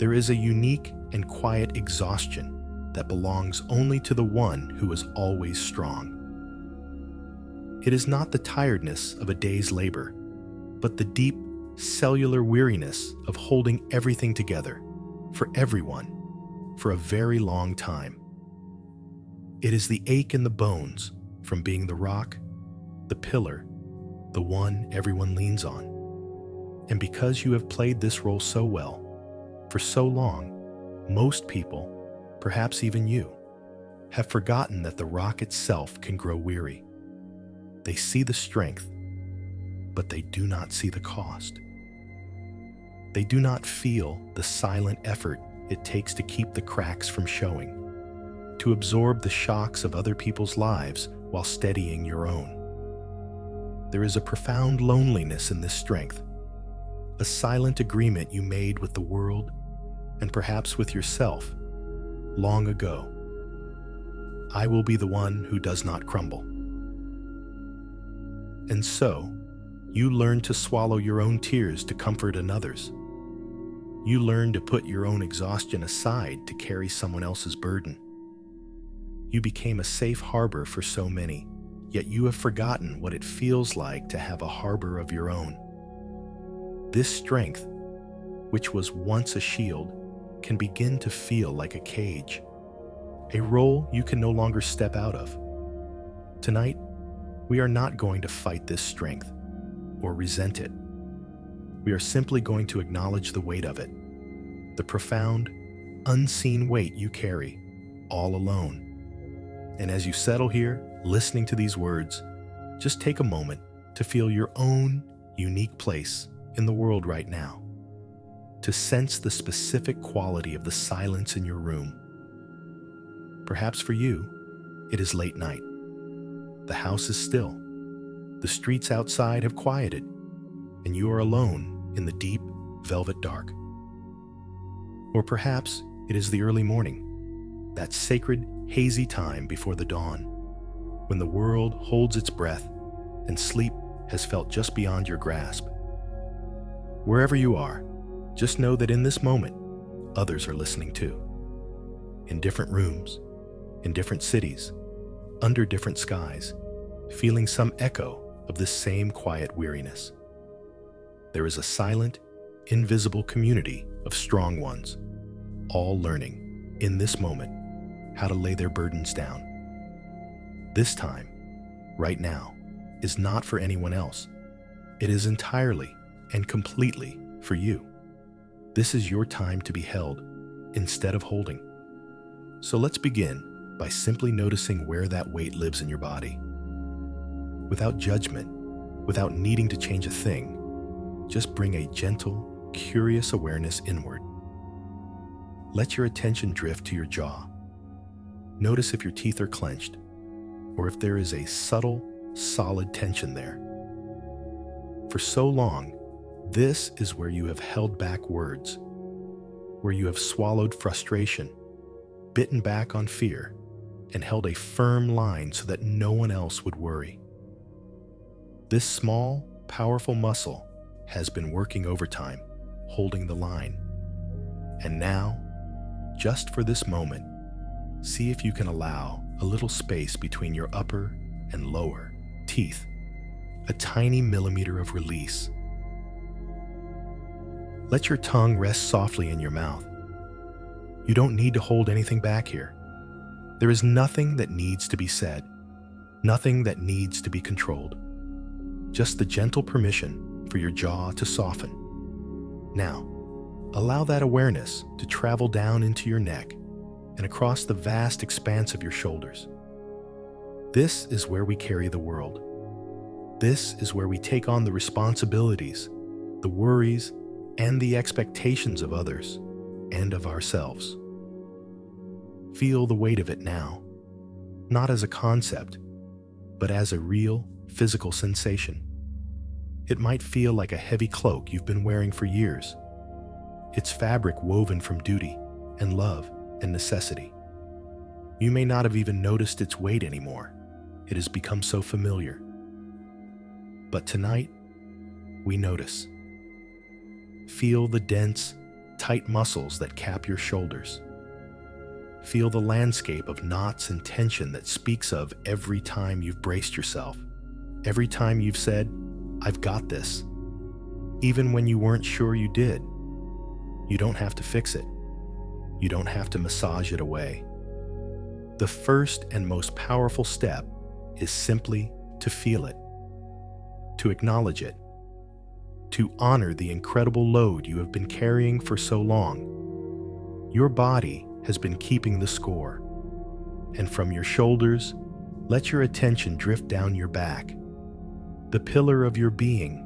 There is a unique and quiet exhaustion that belongs only to the one who is always strong. It is not the tiredness of a day's labor, but the deep, cellular weariness of holding everything together, for everyone, for a very long time. It is the ache in the bones from being the rock, the pillar, the one everyone leans on. And because you have played this role so well, for so long, most people, perhaps even you, have forgotten that the rock itself can grow weary. They see the strength, but they do not see the cost. They do not feel the silent effort it takes to keep the cracks from showing, to absorb the shocks of other people's lives while steadying your own. There is a profound loneliness in this strength, a silent agreement you made with the world and perhaps with yourself long ago. I will be the one who does not crumble. And so, you learn to swallow your own tears to comfort another's. You learn to put your own exhaustion aside to carry someone else's burden. You became a safe harbor for so many, yet you have forgotten what it feels like to have a harbor of your own. This strength, which was once a shield, can begin to feel like a cage, a role you can no longer step out of. Tonight, we are not going to fight this strength or resent it. We are simply going to acknowledge the weight of it, the profound, unseen weight you carry all alone. And as you settle here, listening to these words, just take a moment to feel your own unique place in the world right now, to sense the specific quality of the silence in your room. Perhaps for you, it is late night. The house is still. The streets outside have quieted, and you are alone in the deep, velvet dark. Or perhaps it is the early morning, that sacred, hazy time before the dawn, when the world holds its breath and sleep has felt just beyond your grasp. Wherever you are, just know that in this moment, others are listening too. In different rooms, in different cities, under different skies, feeling some echo of this same quiet weariness. There is a silent, invisible community of strong ones, all learning, in this moment, how to lay their burdens down. This time, right now, is not for anyone else. It is entirely and completely for you. This is your time to be held instead of holding. So let's begin by simply noticing where that weight lives in your body. Without judgment, without needing to change a thing, just bring a gentle, curious awareness inward. Let your attention drift to your jaw. Notice if your teeth are clenched, or if there is a subtle, solid tension there. For so long, this is where you have held back words, where you have swallowed frustration, bitten back on fear, and held a firm line so that no one else would worry. This small, powerful muscle has been working overtime, holding the line. And now, just for this moment, see if you can allow a little space between your upper and lower teeth, a tiny millimeter of release. Let your tongue rest softly in your mouth. You don't need to hold anything back here. There is nothing that needs to be said, nothing that needs to be controlled. Just the gentle permission for your jaw to soften. Now, allow that awareness to travel down into your neck and across the vast expanse of your shoulders. This is where we carry the world. This is where we take on the responsibilities, the worries, and the expectations of others and of ourselves. Feel the weight of it now, not as a concept, but as a real physical sensation. It might feel like a heavy cloak you've been wearing for years, its fabric woven from duty and love and necessity. You may not have even noticed its weight anymore. It has become so familiar. But tonight, we notice. Feel the dense, tight muscles that cap your shoulders. Feel the landscape of knots and tension that speaks of every time you've braced yourself, every time you've said, "I've got this," even when you weren't sure you did. You don't have to fix it. You don't have to massage it away. The first and most powerful step is simply to feel it, to acknowledge it, to honor the incredible load you have been carrying for so long. Your body has been keeping the score, and from your shoulders, let your attention drift down your back, the pillar of your being.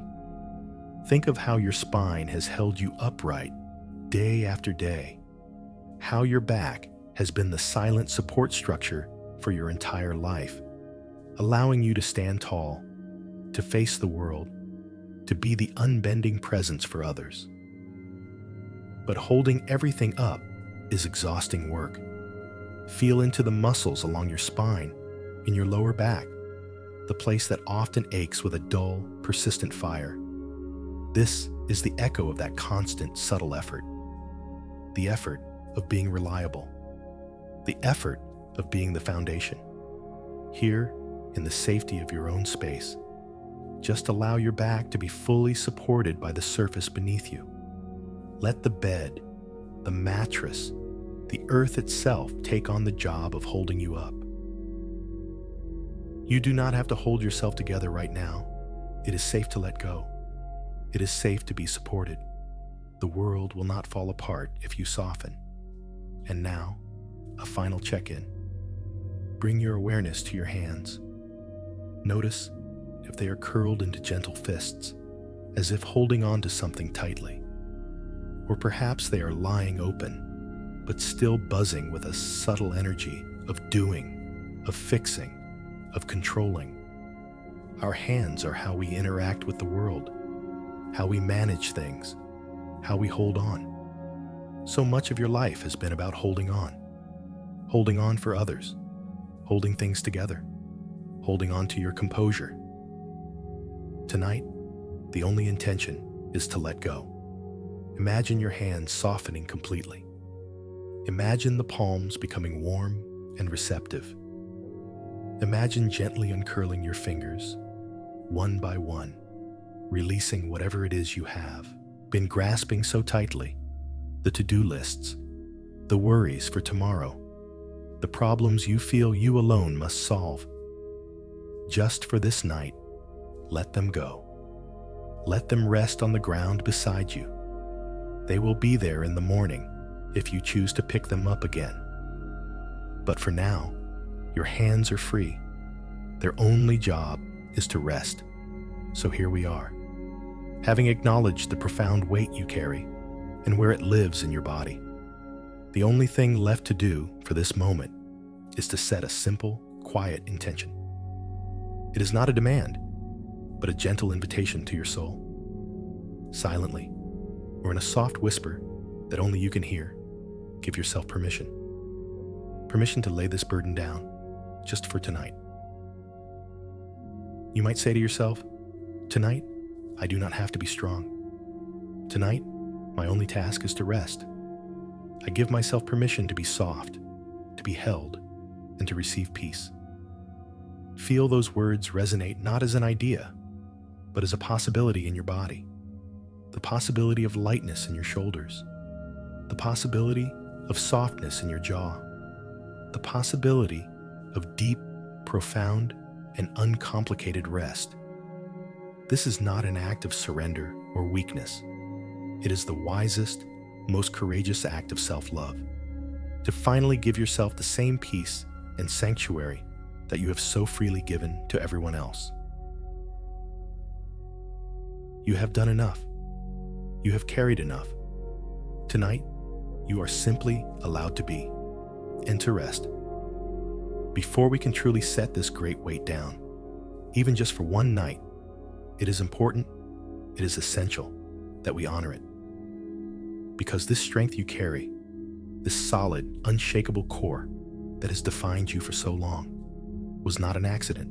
Think of how your spine has held you upright day after day, how your back has been the silent support structure for your entire life, allowing you to stand tall, to face the world, to be the unbending presence for others. But holding everything up is exhausting work. Feel into the muscles along your spine, in your lower back, the place that often aches with a dull, persistent fire. This is the echo of that constant, subtle effort. The effort of being reliable. The effort of being the foundation. Here, in the safety of your own space, just allow your back to be fully supported by the surface beneath you. Let the bed, the mattress, the earth itself take on the job of holding you up. You do not have to hold yourself together right now. It is safe to let go. It is safe to be supported. The world will not fall apart if you soften. And now, a final check-in. Bring your awareness to your hands. Notice if they are curled into gentle fists, as if holding on to something tightly. Or perhaps they are lying open, but still buzzing with a subtle energy of doing, of fixing, of controlling. Our hands are how we interact with the world, how we manage things, how we hold on. So much of your life has been about holding on for others, holding things together, holding on to your composure. Tonight, the only intention is to let go. Imagine your hands softening completely. Imagine the palms becoming warm and receptive. Imagine gently uncurling your fingers, one by one, releasing whatever it is you have been grasping so tightly, the to-do lists, the worries for tomorrow, the problems you feel you alone must solve. Just for this night, let them go. Let them rest on the ground beside you. They will be there in the morning if you choose to pick them up again. But for now, your hands are free. Their only job is to rest. So here we are, having acknowledged the profound weight you carry and where it lives in your body. The only thing left to do for this moment is to set a simple, quiet intention. It is not a demand, but a gentle invitation to your soul. Silently, or in a soft whisper that only you can hear, give yourself permission. Permission to lay this burden down, just for tonight. You might say to yourself, "Tonight, I do not have to be strong. Tonight, my only task is to rest. I give myself permission to be soft, to be held, and to receive peace." Feel those words resonate not as an idea, but as a possibility in your body. The possibility of lightness in your shoulders. The possibility of softness in your jaw. The possibility of deep, profound, and uncomplicated rest. This is not an act of surrender or weakness. It is the wisest, most courageous act of self-love. To finally give yourself the same peace and sanctuary that you have so freely given to everyone else. You have done enough. You have carried enough. Tonight, you are simply allowed to be and to rest. Before we can truly set this great weight down, even just for one night, it is important, it is essential that we honor it. Because this strength you carry, this solid, unshakable core that has defined you for so long, was not an accident.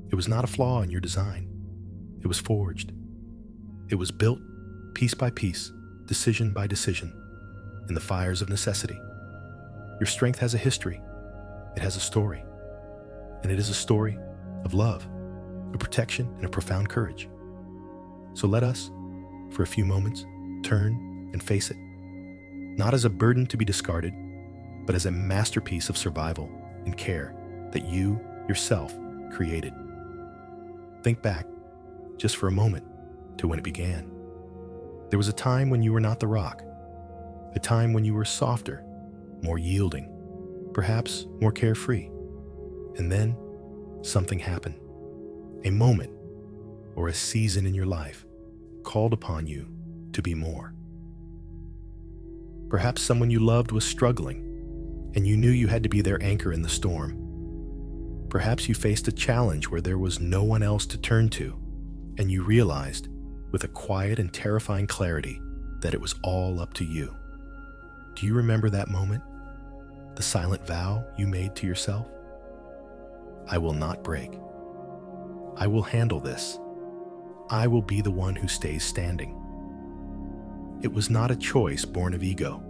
It was not a flaw in your design. It was forged. It was built piece by piece decision by decision, in the fires of necessity. Your strength has a history. It has a story. And it is a story of love, of protection, and of profound courage. So let us, for a few moments, turn and face it, not as a burden to be discarded, but as a masterpiece of survival and care that you, yourself, created. Think back, just for a moment, to when it began. There was a time when you were not the rock, a time when you were softer, more yielding, perhaps more carefree. And then something happened. A moment or a season in your life called upon you to be more. Perhaps someone you loved was struggling, and you knew you had to be their anchor in the storm. Perhaps you faced a challenge where there was no one else to turn to, and you realized, with a quiet and terrifying clarity, that it was all up to you. Do you remember that moment? The silent vow you made to yourself? I will not break. I will handle this. I will be the one who stays standing. It was not a choice born of ego.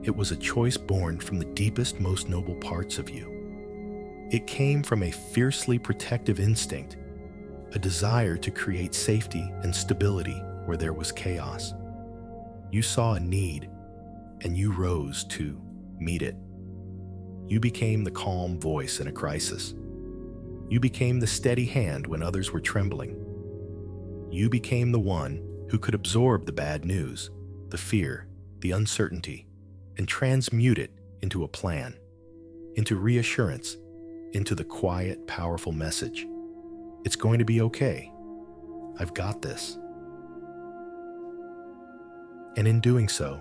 It was a choice born from the deepest, most noble parts of you. It came from a fiercely protective instinct, a desire to create safety and stability where there was chaos. You saw a need, and you rose to meet it. You became the calm voice in a crisis. You became the steady hand when others were trembling. You became the one who could absorb the bad news, the fear, the uncertainty, and transmute it into a plan, into reassurance, into the quiet, powerful message. It's going to be okay. I've got this. And in doing so,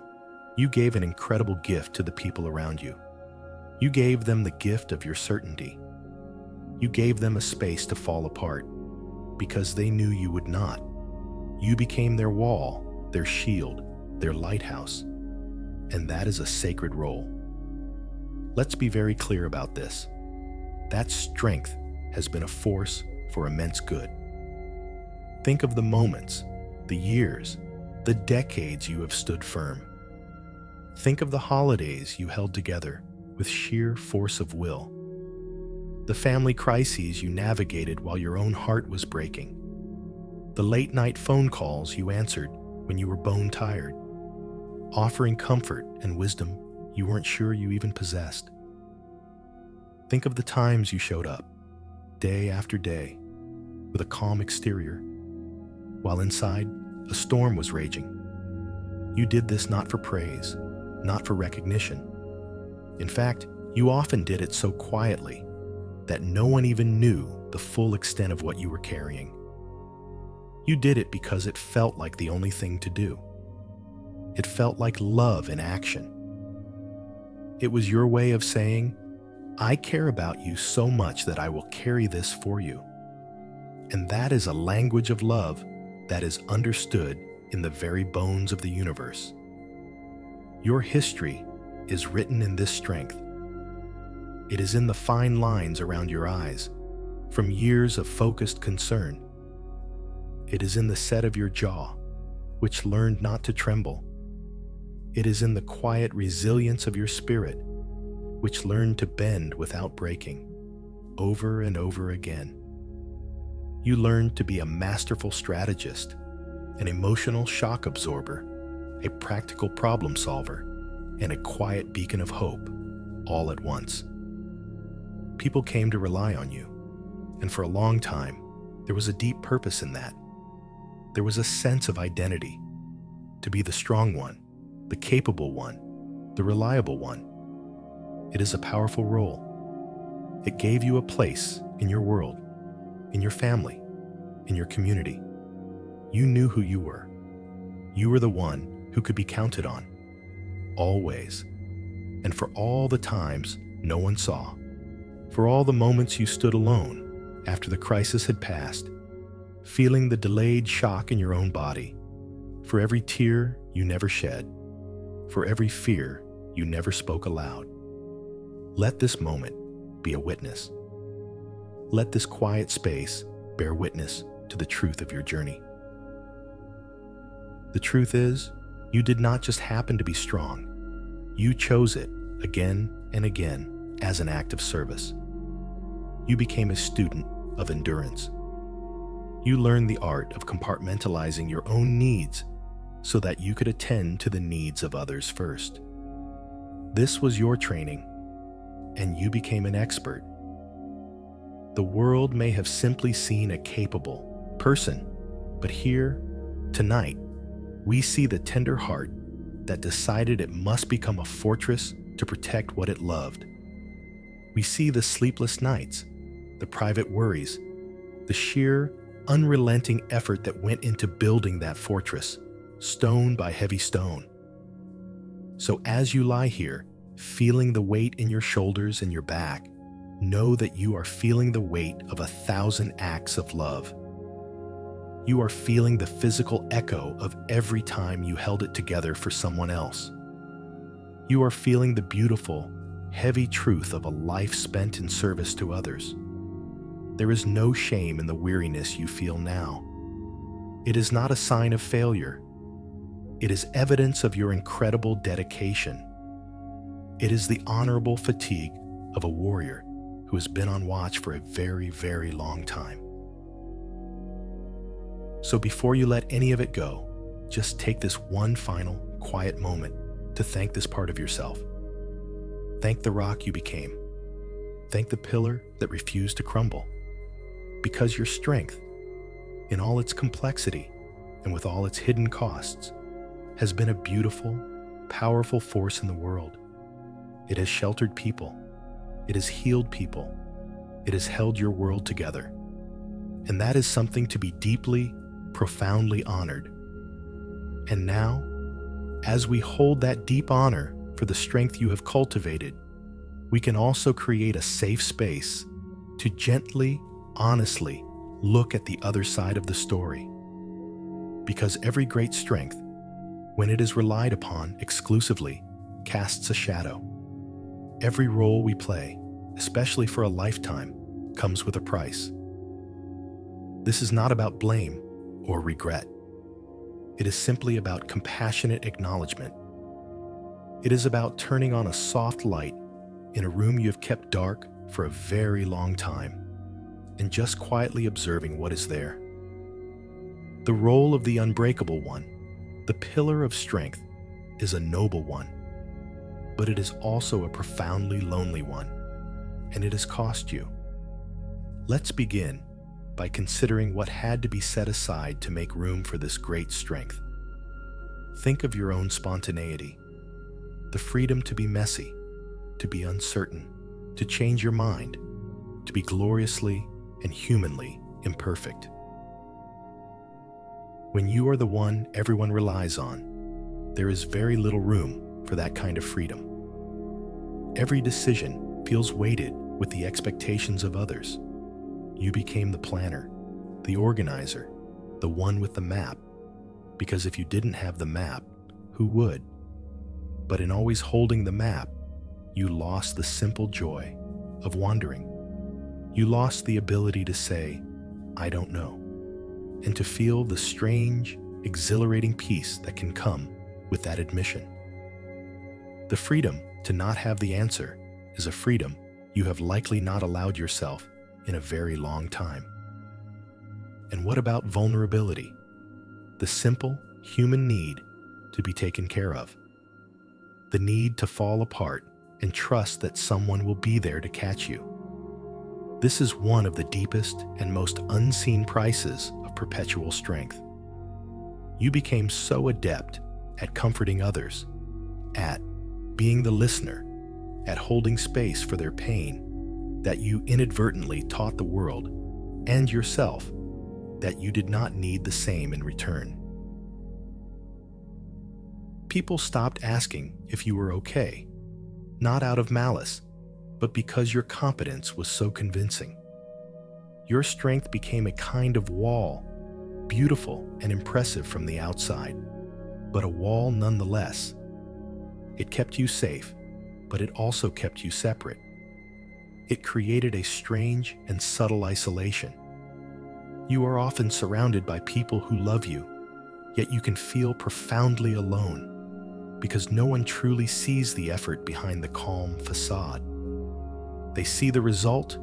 you gave an incredible gift to the people around you. You gave them the gift of your certainty. You gave them a space to fall apart because they knew you would not. You became their wall, their shield, their lighthouse. And that is a sacred role. Let's be very clear about this. That strength has been a force for immense good. Think of the moments, the years, the decades you have stood firm. Think of the holidays you held together with sheer force of will. The family crises you navigated while your own heart was breaking. The late-night phone calls you answered when you were bone-tired, offering comfort and wisdom you weren't sure you even possessed. Think of the times you showed up, day after day, with a calm exterior, while inside, a storm was raging. You did this not for praise, not for recognition. In fact, you often did it so quietly that no one even knew the full extent of what you were carrying. You did it because it felt like the only thing to do. It felt like love in action. It was your way of saying, I care about you so much that I will carry this for you. And that is a language of love that is understood in the very bones of the universe. Your history is written in this strength. It is in the fine lines around your eyes, from years of focused concern. It is in the set of your jaw, which learned not to tremble. It is in the quiet resilience of your spirit, which learned to bend without breaking, over and over again. You learned to be a masterful strategist, an emotional shock absorber, a practical problem solver, and a quiet beacon of hope, all at once. People came to rely on you, and for a long time, there was a deep purpose in that. There was a sense of identity, to be the strong one, the capable one, the reliable one. It is a powerful role. It gave you a place in your world, in your family, in your community. You knew who you were. You were the one who could be counted on, always, and for all the times no one saw, for all the moments you stood alone after the crisis had passed, feeling the delayed shock in your own body, for every tear you never shed, for every fear you never spoke aloud. Let this moment be a witness. Let this quiet space bear witness to the truth of your journey. The truth is, You did not just happen to be strong. You chose it again and again as an act of service. You became a student of endurance. You learned the art of compartmentalizing your own needs so that you could attend to the needs of others first. This was your training, and you became an expert. The world may have simply seen a capable person, but here, tonight, we see the tender heart that decided it must become a fortress to protect what it loved. We see the sleepless nights, the private worries, the sheer, unrelenting effort that went into building that fortress, stone by heavy stone. So as you lie here, feeling the weight in your shoulders and your back, know that you are feeling the weight of 1,000 acts of love. You are feeling the physical echo of every time you held it together for someone else. You are feeling the beautiful, heavy truth of a life spent in service to others. There is no shame in the weariness you feel now. It is not a sign of failure. It is evidence of your incredible dedication. It is the honorable fatigue of a warrior who has been on watch for a very, very long time. So before you let any of it go, just take this one final, quiet moment to thank this part of yourself. Thank the rock you became. Thank the pillar that refused to crumble. Because your strength, in all its complexity and with all its hidden costs, has been a beautiful, powerful force in the world. It has sheltered people. It has healed people. It has held your world together. And that is something to be deeply, profoundly honored. And now, as we hold that deep honor for the strength you have cultivated, we can also create a safe space to gently, honestly look at the other side of the story. Because every great strength, when it is relied upon exclusively, casts a shadow. Every role we play, especially for a lifetime, comes with a price. This is not about blame or regret. It is simply about compassionate acknowledgement. It is about turning on a soft light in a room you have kept dark for a very long time and just quietly observing what is there. The role of the unbreakable one, the pillar of strength, is a noble one, but it is also a profoundly lonely one, and it has cost you. Let's begin by considering what had to be set aside to make room for this great strength. Think of your own spontaneity, the freedom to be messy, to be uncertain, to change your mind, to be gloriously and humanly imperfect. When you are the one everyone relies on, there is very little room for that kind of freedom. Every decision feels weighted with the expectations of others. You became the planner, the organizer, the one with the map, because if you didn't have the map, who would? But in always holding the map, you lost the simple joy of wandering. You lost the ability to say, I don't know, and to feel the strange, exhilarating peace that can come with that admission. The freedom to not have the answer is a freedom you have likely not allowed yourself in a very long time. And what about vulnerability? The simple human need to be taken care of. The need to fall apart and trust that someone will be there to catch you. This is one of the deepest and most unseen prices of perpetual strength. You became so adept at comforting others, at being the listener, at holding space for their pain, that you inadvertently taught the world and yourself that you did not need the same in return. People stopped asking if you were okay, not out of malice, but because your competence was so convincing. Your strength became a kind of wall, beautiful and impressive from the outside, but a wall nonetheless. It kept you safe, but it also kept you separate. It created a strange and subtle isolation. You are often surrounded by people who love you, Yet you can feel profoundly alone because no one truly sees the effort behind the calm facade. They see the result,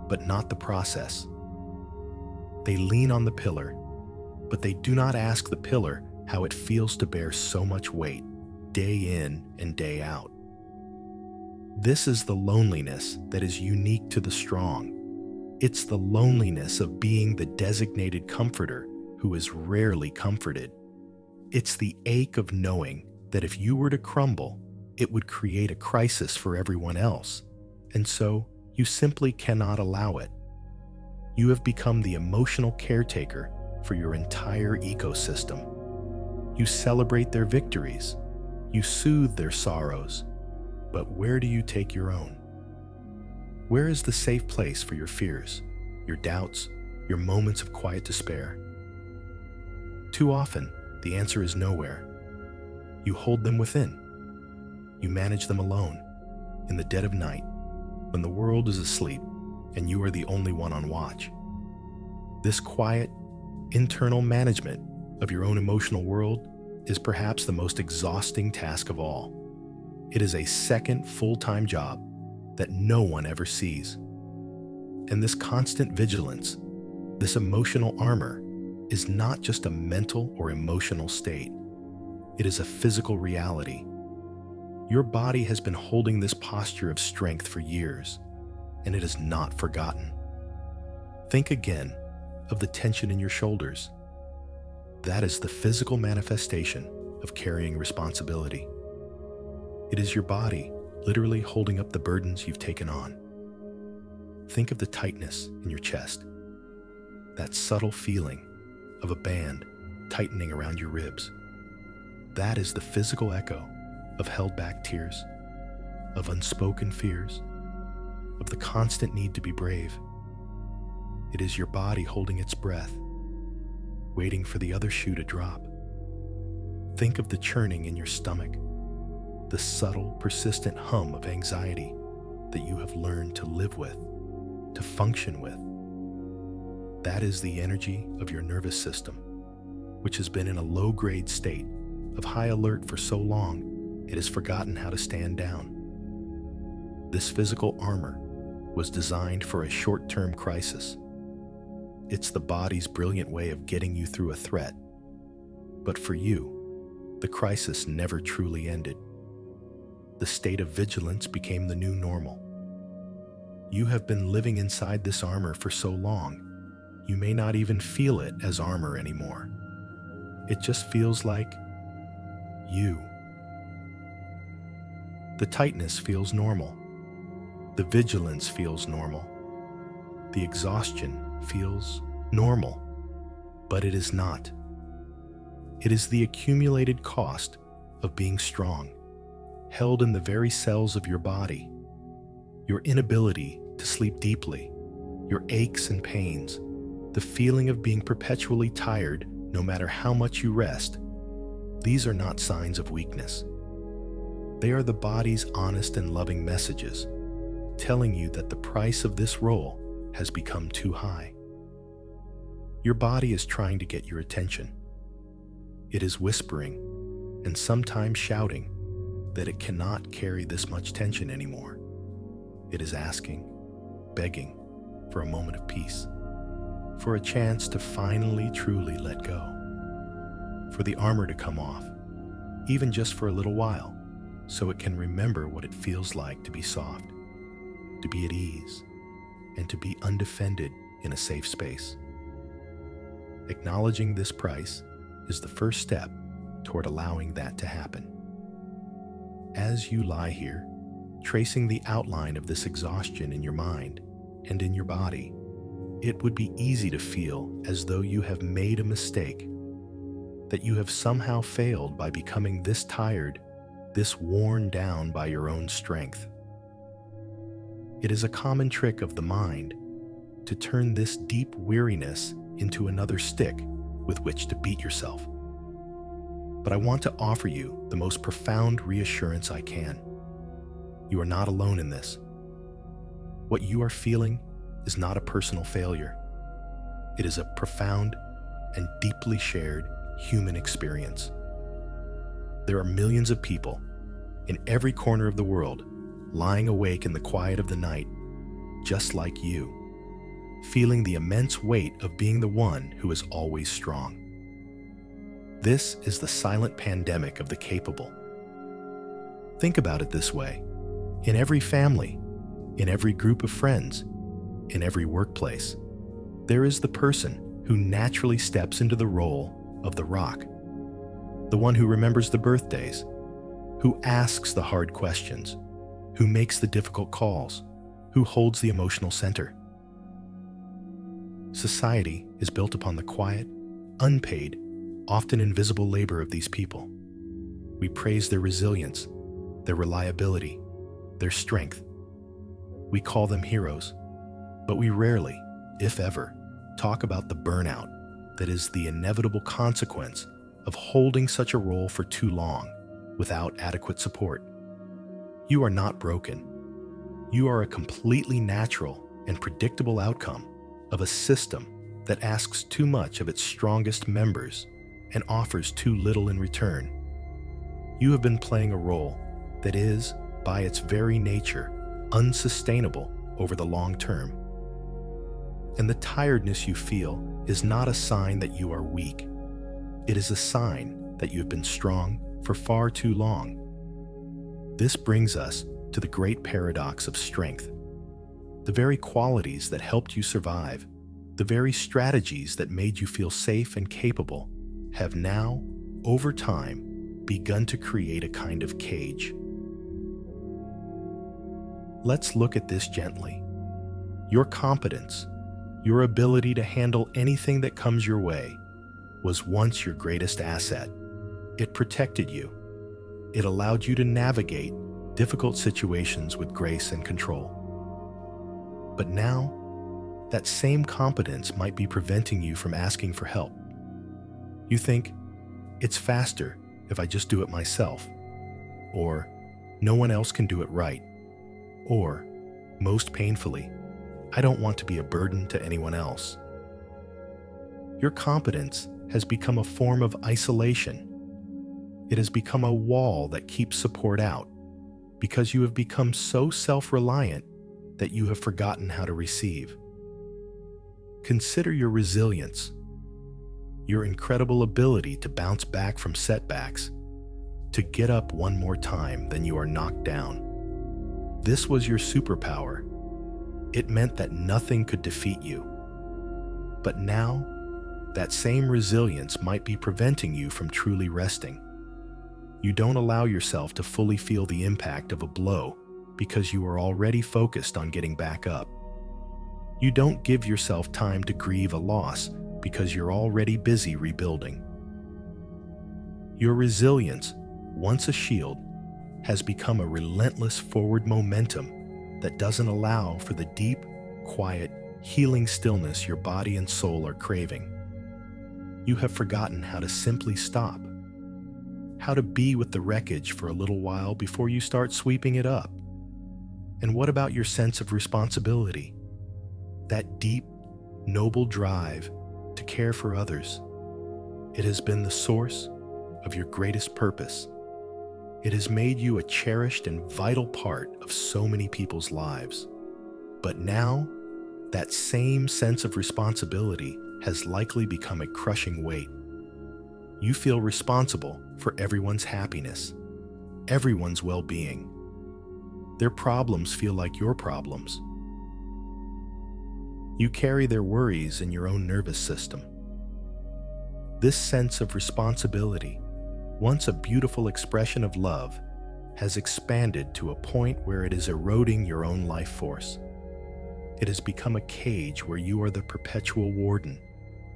but not the process. They lean on the pillar, but they do not ask the pillar how it feels to bear so much weight, day in and day out. This is the loneliness that is unique to the strong. It's the loneliness of being the designated comforter who is rarely comforted. It's the ache of knowing that if you were to crumble, it would create a crisis for everyone else, and so you simply cannot allow it. You have become the emotional caretaker for your entire ecosystem. You celebrate their victories, you soothe their sorrows, but where do you take your own? Where is the safe place for your fears, your doubts, your moments of quiet despair? Too often, the answer is nowhere. You hold them within. You manage them alone, in the dead of night, when the world is asleep and you are the only one on watch. This quiet, internal management of your own emotional world is perhaps the most exhausting task of all. It is a second full-time job that no one ever sees. And this constant vigilance, this emotional armor, is not just a mental or emotional state. It is a physical reality. Your body has been holding this posture of strength for years, and it is not forgotten. Think again of the tension in your shoulders. That is the physical manifestation of carrying responsibility. It is your body literally holding up the burdens you've taken on. Think of the tightness in your chest, that subtle feeling of a band tightening around your ribs. That is the physical echo of held back tears, of unspoken fears, of the constant need to be brave. It is your body holding its breath, waiting for the other shoe to drop. Think of the churning in your stomach, the subtle, persistent hum of anxiety that you have learned to live with, to function with. That is the energy of your nervous system, which has been in a low-grade state of high alert for so long it has forgotten how to stand down. This physical armor was designed for a short-term crisis. It's the body's brilliant way of getting you through a threat. But for you, the crisis never truly ended. The state of vigilance became the new normal. You have been living inside this armor for so long, you may not even feel it as armor anymore. It just feels like you. The tightness feels normal. The vigilance feels normal. The exhaustion feels normal. But it is not. It is the accumulated cost of being strong, held in the very cells of your body. Your inability to sleep deeply, your aches and pains, the feeling of being perpetually tired no matter how much you rest. These are not signs of weakness. They are the body's honest and loving messages, telling you that the price of this role has become too high. Your body is trying to get your attention. It is whispering, and sometimes shouting, that it cannot carry this much tension anymore. It is asking, begging, for a moment of peace, for a chance to finally truly let go, for the armor to come off, even just for a little while, so it can remember what it feels like to be soft, to be at ease, and to be undefended in a safe space. Acknowledging this price is the first step toward allowing that to happen. As you lie here, tracing the outline of this exhaustion in your mind and in your body, it would be easy to feel as though you have made a mistake, that you have somehow failed by becoming this tired, this worn down by your own strength. It is a common trick of the mind to turn this deep weariness into another stick with which to beat yourself. But I want to offer you the most profound reassurance I can. You are not alone in this. What you are feeling is not a personal failure. It is a profound and deeply shared human experience. There are millions of people in every corner of the world lying awake in the quiet of the night, just like you, feeling the immense weight of being the one who is always strong. This is the silent pandemic of the capable. Think about it this way. In every family, in every group of friends, in every workplace, there is the person who naturally steps into the role of the rock, the one who remembers the birthdays, who asks the hard questions, who makes the difficult calls, who holds the emotional center. Society is built upon the quiet, unpaid, often invisible labor of these people. We praise their resilience, their reliability, their strength. We call them heroes, but we rarely, if ever, talk about the burnout that is the inevitable consequence of holding such a role for too long without adequate support. You are not broken. You are a completely natural and predictable outcome of a system that asks too much of its strongest members and offers too little in return. You have been playing a role that is, by its very nature, unsustainable over the long term. And the tiredness you feel is not a sign that you are weak. It is a sign that you have been strong for far too long. This brings us to the great paradox of strength. The very qualities that helped you survive, the very strategies that made you feel safe and capable, have now, over time, begun to create a kind of cage. Let's look at this gently. Your competence, your ability to handle anything that comes your way, was once your greatest asset. It protected you. It allowed you to navigate difficult situations with grace and control. But now, that same competence might be preventing you from asking for help. You think, it's faster if I just do it myself, or no one else can do it right, or, most painfully, I don't want to be a burden to anyone else. Your competence has become a form of isolation. It has become a wall that keeps support out because you have become so self-reliant that you have forgotten how to receive. Consider your resilience, your incredible ability to bounce back from setbacks, to get up one more time than you are knocked down. This was your superpower. It meant that nothing could defeat you. But now, that same resilience might be preventing you from truly resting. You don't allow yourself to fully feel the impact of a blow because you are already focused on getting back up. You don't give yourself time to grieve a loss because you're already busy rebuilding. Your resilience, once a shield, has become a relentless forward momentum that doesn't allow for the deep, quiet, healing stillness your body and soul are craving. You have forgotten how to simply stop, how to be with the wreckage for a little while before you start sweeping it up. And what about your sense of responsibility? That deep, noble drive to care for others. It has been the source of your greatest purpose. It has made you a cherished and vital part of so many people's lives. But now, that same sense of responsibility has likely become a crushing weight. You feel responsible for everyone's happiness, everyone's well-being. Their problems feel like your problems. You carry their worries in your own nervous system. This sense of responsibility, once a beautiful expression of love, has expanded to a point where it is eroding your own life force. It has become a cage where you are the perpetual warden,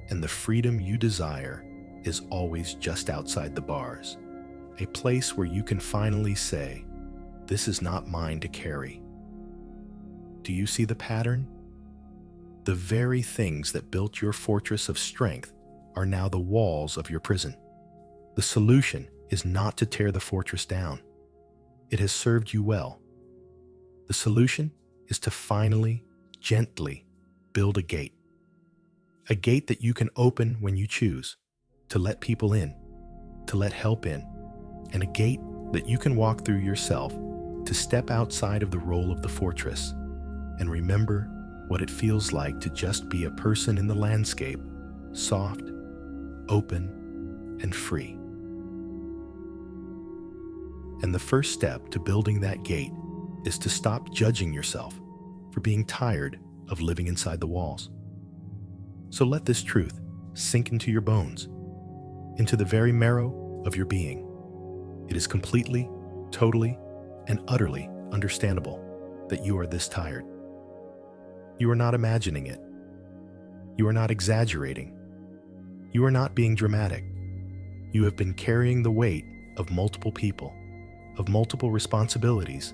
and the freedom you desire is always just outside the bars, a place where you can finally say, "This is not mine to carry." Do you see the pattern? The very things that built your fortress of strength are now the walls of your prison. The solution is not to tear the fortress down. It has served you well. The solution is to finally, gently build a gate that you can open when you choose, to let people in, to let help in, and a gate that you can walk through yourself to step outside of the role of the fortress and remember what it feels like to just be a person in the landscape, soft, open, and free. And the first step to building that gate is to stop judging yourself for being tired of living inside the walls. So let this truth sink into your bones, into the very marrow of your being. It is completely, totally, and utterly understandable that you are this tired. You are not imagining it. You are not exaggerating. You are not being dramatic. You have been carrying the weight of multiple people, of multiple responsibilities,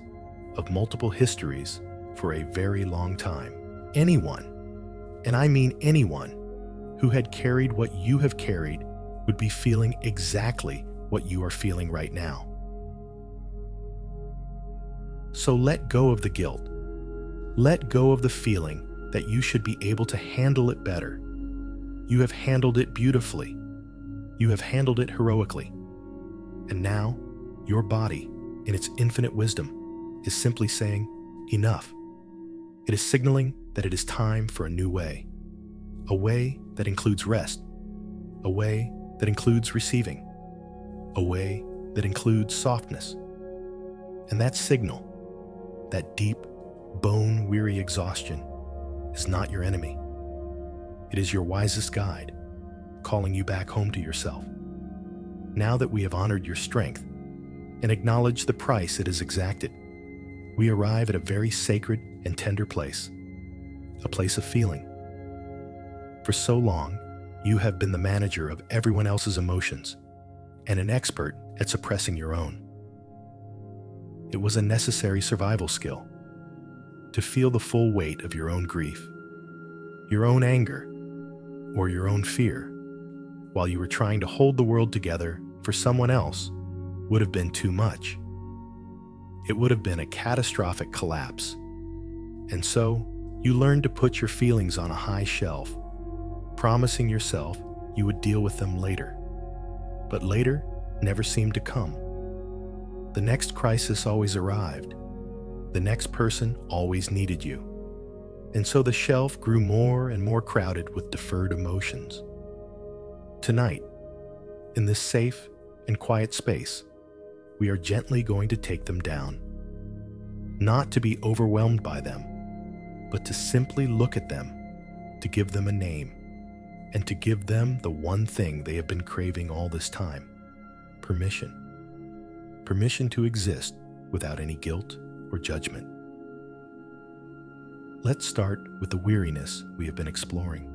of multiple histories for a very long time. Anyone, and I mean anyone, who had carried what you have carried would be feeling exactly what you are feeling right now. So let go of the guilt. Let go of the feeling that you should be able to handle it better. You have handled it beautifully. You have handled it heroically. And now, your body, in its infinite wisdom, is simply saying, enough. It is signaling that it is time for a new way. A way that includes rest. A way that includes receiving. A way that includes softness. And that signal, that deep, bone-weary exhaustion, is not your enemy. It is your wisest guide, calling you back home to yourself. Now that we have honored your strength and acknowledged the price it has exacted, we arrive at a very sacred and tender place, a place of feeling. For so long, you have been the manager of everyone else's emotions and an expert at suppressing your own. It was a necessary survival skill to feel the full weight of your own grief, your own anger, or your own fear, while you were trying to hold the world together for someone else would have been too much. It would have been a catastrophic collapse. And so, you learned to put your feelings on a high shelf, promising yourself you would deal with them later. But later never seemed to come. The next crisis always arrived. The next person always needed you. And so the shelf grew more and more crowded with deferred emotions. Tonight, in this safe and quiet space, we are gently going to take them down. Not to be overwhelmed by them, but to simply look at them, to give them a name, and to give them the one thing they have been craving all this time: permission. Permission to exist without any guilt or judgment. Let's start with the weariness we have been exploring.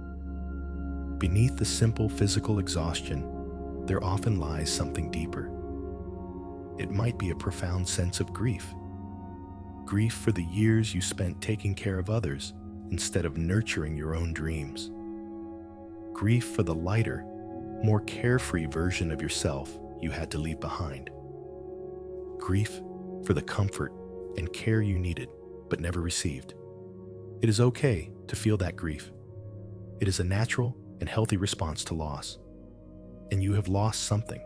Beneath the simple physical exhaustion, there often lies something deeper. It might be a profound sense of grief. Grief for the years you spent taking care of others instead of nurturing your own dreams. Grief for the lighter, more carefree version of yourself you had to leave behind. Grief for the comfort and care you needed but never received. It is okay to feel that grief. It is a natural and healthy response to loss. And you have lost something.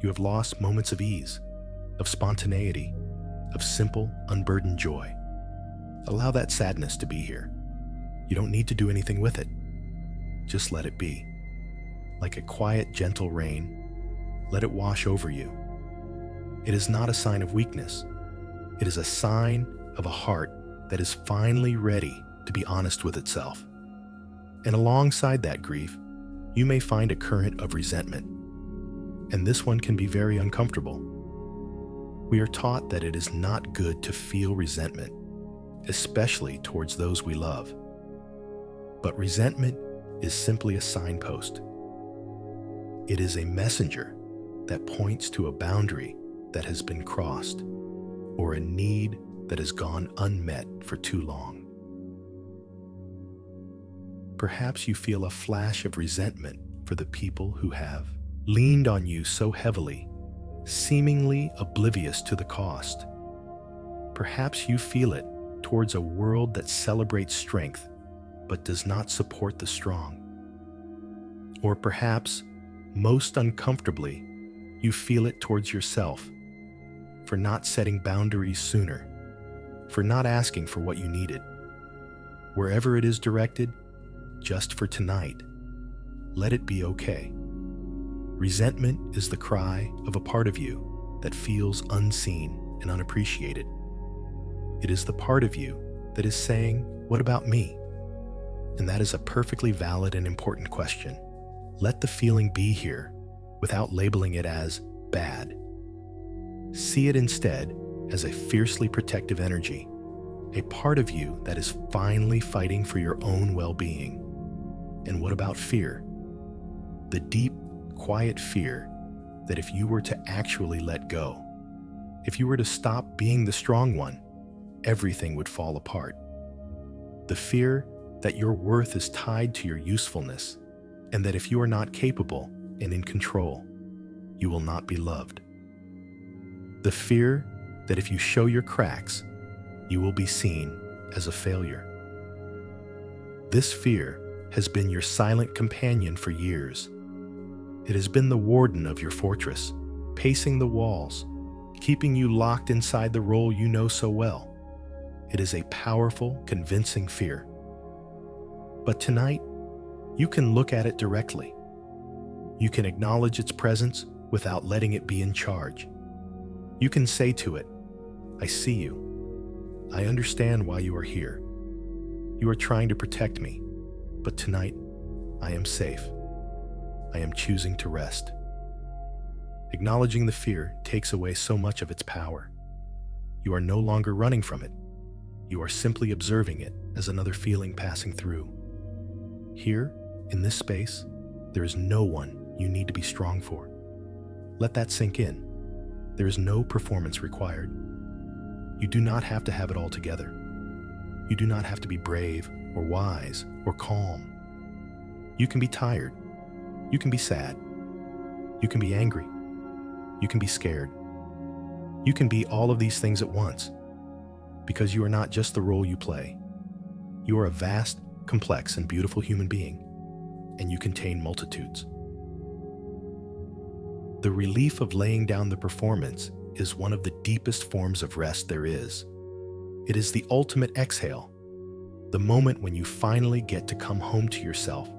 You have lost moments of ease, of spontaneity, of simple, unburdened joy. Allow that sadness to be here. You don't need to do anything with it. Just let it be. Like a quiet, gentle rain, let it wash over you. It is not a sign of weakness. It is a sign of a heart that is finally ready to be honest with itself. And alongside that grief, you may find a current of resentment. And this one can be very uncomfortable. We are taught that it is not good to feel resentment, especially towards those we love. But resentment is simply a signpost. It is a messenger that points to a boundary that has been crossed, or a need that has gone unmet for too long. Perhaps you feel a flash of resentment for the people who have leaned on you so heavily, seemingly oblivious to the cost. Perhaps you feel it towards a world that celebrates strength but does not support the strong. Or perhaps, Most uncomfortably, you feel it towards yourself, for not setting boundaries sooner, for not asking for what you needed. Wherever it is directed, just for tonight, let it be okay. Resentment is the cry of a part of you that feels unseen and unappreciated. It is the part of you that is saying, "What about me?" And that is a perfectly valid and important question. Let the feeling be here without labeling it as bad. See it instead as a fiercely protective energy, a part of you that is finally fighting for your own well-being. And what about fear? The deep, quiet fear that if you were to actually let go, if you were to stop being the strong one, everything would fall apart. The fear that your worth is tied to your usefulness, and that if you are not capable and in control, you will not be loved. The fear that if you show your cracks, you will be seen as a failure. This fear has been your silent companion for years. It has been the warden of your fortress, pacing the walls, keeping you locked inside the role you know so well. It is a powerful, convincing fear. But tonight, you can look at it directly. You can acknowledge its presence without letting it be in charge. You can say to it, "I see you. I understand why you are here. You are trying to protect me, but tonight, I am safe. I am choosing to rest." Acknowledging the fear takes away so much of its power. You are no longer running from it. You are simply observing it as another feeling passing through. Here, in this space, there is no one you need to be strong for. Let that sink in. There is no performance required. You do not have to have it all together. You do not have to be brave or wise or calm. You can be tired. You can be sad. You can be angry. You can be scared. You can be all of these things at once, because you are not just the role you play. You are a vast, complex, and beautiful human being, and you contain multitudes. The relief of laying down the performance is one of the deepest forms of rest there is. It is the ultimate exhale, the moment when you finally get to come home to yourself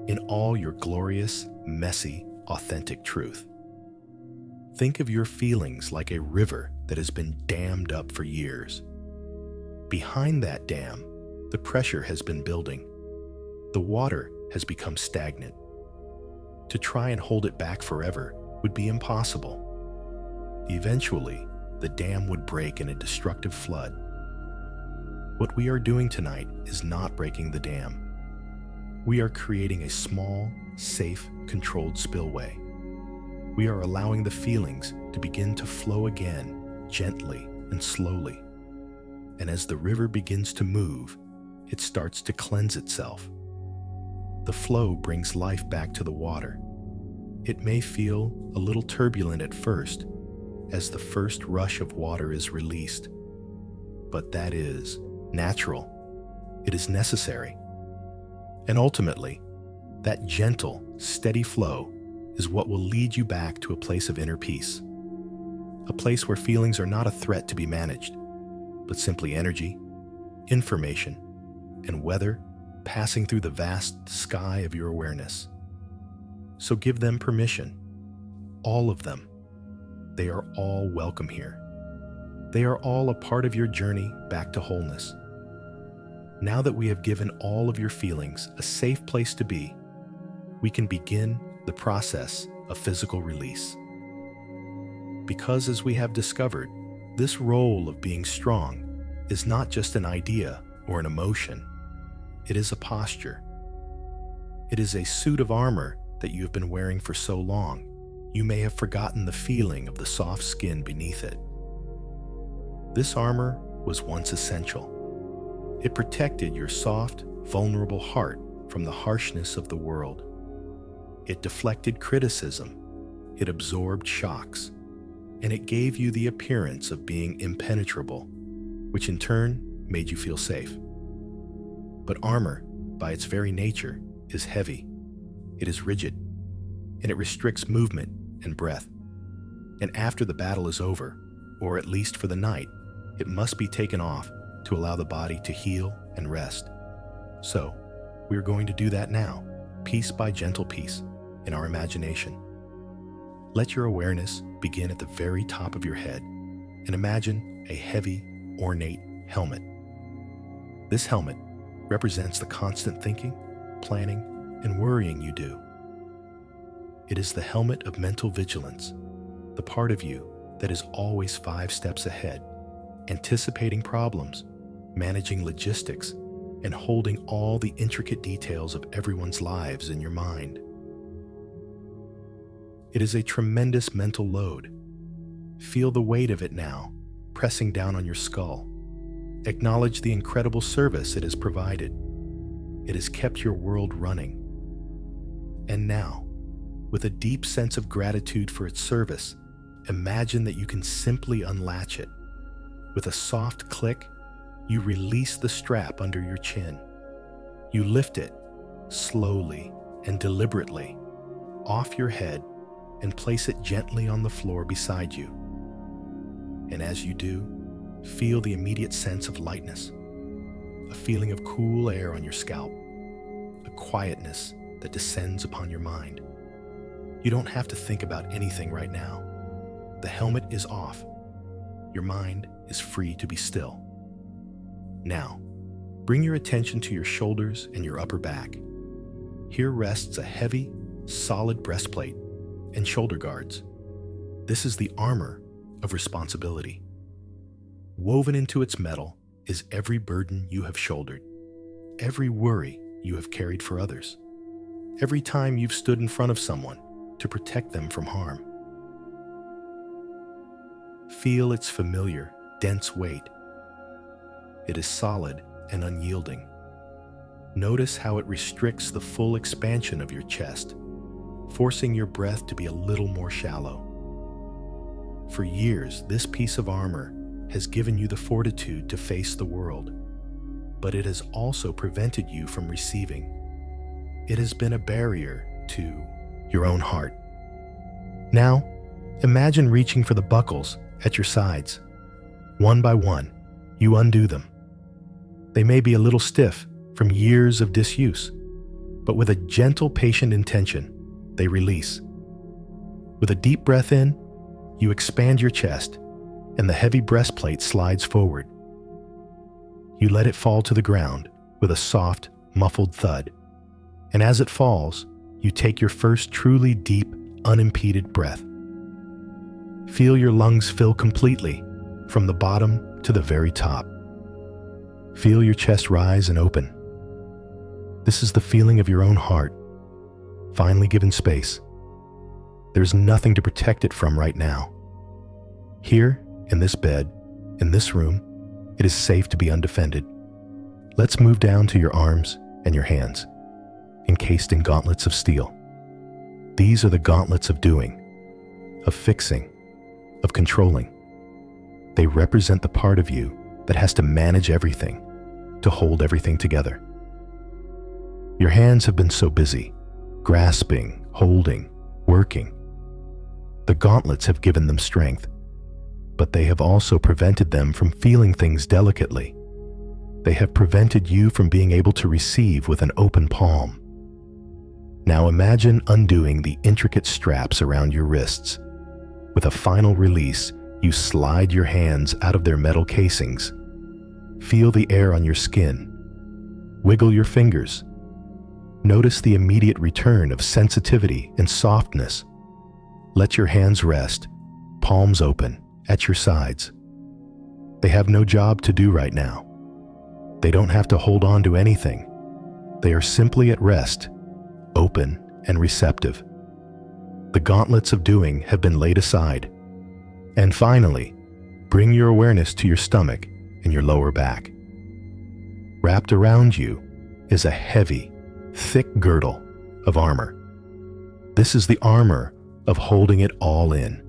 in all your glorious, messy, authentic truth. Think of your feelings like a river that has been dammed up for years. Behind that dam, the pressure has been building. The water has become stagnant. To try and hold it back forever would be impossible. Eventually, the dam would break in a destructive flood. What we are doing tonight is not breaking the dam. We are creating a small, safe, controlled spillway. We are allowing the feelings to begin to flow again, gently and slowly. And as the river begins to move, it starts to cleanse itself. The flow brings life back to the water. It may feel a little turbulent at first, as the first rush of water is released. But that is natural. It is necessary. And ultimately, that gentle, steady flow is what will lead you back to a place of inner peace. A place where feelings are not a threat to be managed, but simply energy, information, and weather passing through the vast sky of your awareness. So give them permission. All of them. They are all welcome here. They are all a part of your journey back to wholeness. Now that we have given all of your feelings a safe place to be, we can begin the process of physical release. Because as we have discovered, this role of being strong is not just an idea or an emotion. It is a posture. It is a suit of armor that you have been wearing for so long, you may have forgotten the feeling of the soft skin beneath it. This armor was once essential. It protected your soft, vulnerable heart from the harshness of the world. It deflected criticism, it absorbed shocks, and it gave you the appearance of being impenetrable, which in turn made you feel safe. But armor, by its very nature, is heavy. It is rigid. and it restricts movement and breath. And after the battle is over, or at least for the night, it must be taken off to allow the body to heal and rest. So, we're going to do that now, piece by gentle piece, in our imagination. Let your awareness begin at the very top of your head and imagine a heavy, ornate helmet. This helmet represents the constant thinking, planning, and worrying you do. It is the helmet of mental vigilance, the part of you that is always 5 steps ahead, anticipating problems, managing logistics, and holding all the intricate details of everyone's lives in your mind. It is a tremendous mental load. Feel the weight of it now, pressing down on your skull. Acknowledge the incredible service it has provided. It has kept your world running. And now, with a deep sense of gratitude for its service, imagine that you can simply unlatch it. With a soft click, you release the strap under your chin. You lift it, slowly and deliberately, off your head and place it gently on the floor beside you. And as you do, feel the immediate sense of lightness, a feeling of cool air on your scalp, a quietness that descends upon your mind. You don't have to think about anything right now. The helmet is off. Your mind is free to be still. Now, bring your attention to your shoulders and your upper back. Here rests a heavy, solid breastplate and shoulder guards. This is the armor of responsibility. Woven into its metal is every burden you have shouldered, every worry you have carried for others, every time you've stood in front of someone to protect them from harm. Feel its familiar, dense weight. It is solid and unyielding. Notice how it restricts the full expansion of your chest, forcing your breath to be a little more shallow. For years, this piece of armor has given you the fortitude to face the world, but it has also prevented you from receiving. It has been a barrier to your own heart. Now, imagine reaching for the buckles at your sides. One by one, you undo them. They may be a little stiff from years of disuse, but with a gentle, patient intention, they release. With a deep breath in, you expand your chest, and the heavy breastplate slides forward. You let it fall to the ground with a soft, muffled thud, and as it falls, you take your first truly deep, unimpeded breath. Feel your lungs fill completely, from the bottom to the very top. Feel your chest rise and open. This is the feeling of your own heart, finally given space. There's nothing to protect it from right now. Here, in this bed, in this room, it is safe to be undefended. Let's move down to your arms and your hands, encased in gauntlets of steel. These are the gauntlets of doing, of fixing, of controlling. They represent the part of you that has to manage everything, to hold everything together. Your hands have been so busy, grasping, holding, working. The gauntlets have given them strength, but they have also prevented them from feeling things delicately. They have prevented you from being able to receive with an open palm. Now imagine undoing the intricate straps around your wrists. With a final release, you slide your hands out of their metal casings. Feel the air on your skin. Wiggle your fingers. Notice the immediate return of sensitivity and softness. Let your hands rest, palms open, at your sides. They have no job to do right now. They don't have to hold on to anything. They are simply at rest, open and receptive. The gauntlets of doing have been laid aside. And finally, bring your awareness to your stomach and your lower back. Wrapped around you is a heavy, thick girdle of armor. This is the armor of holding it all in.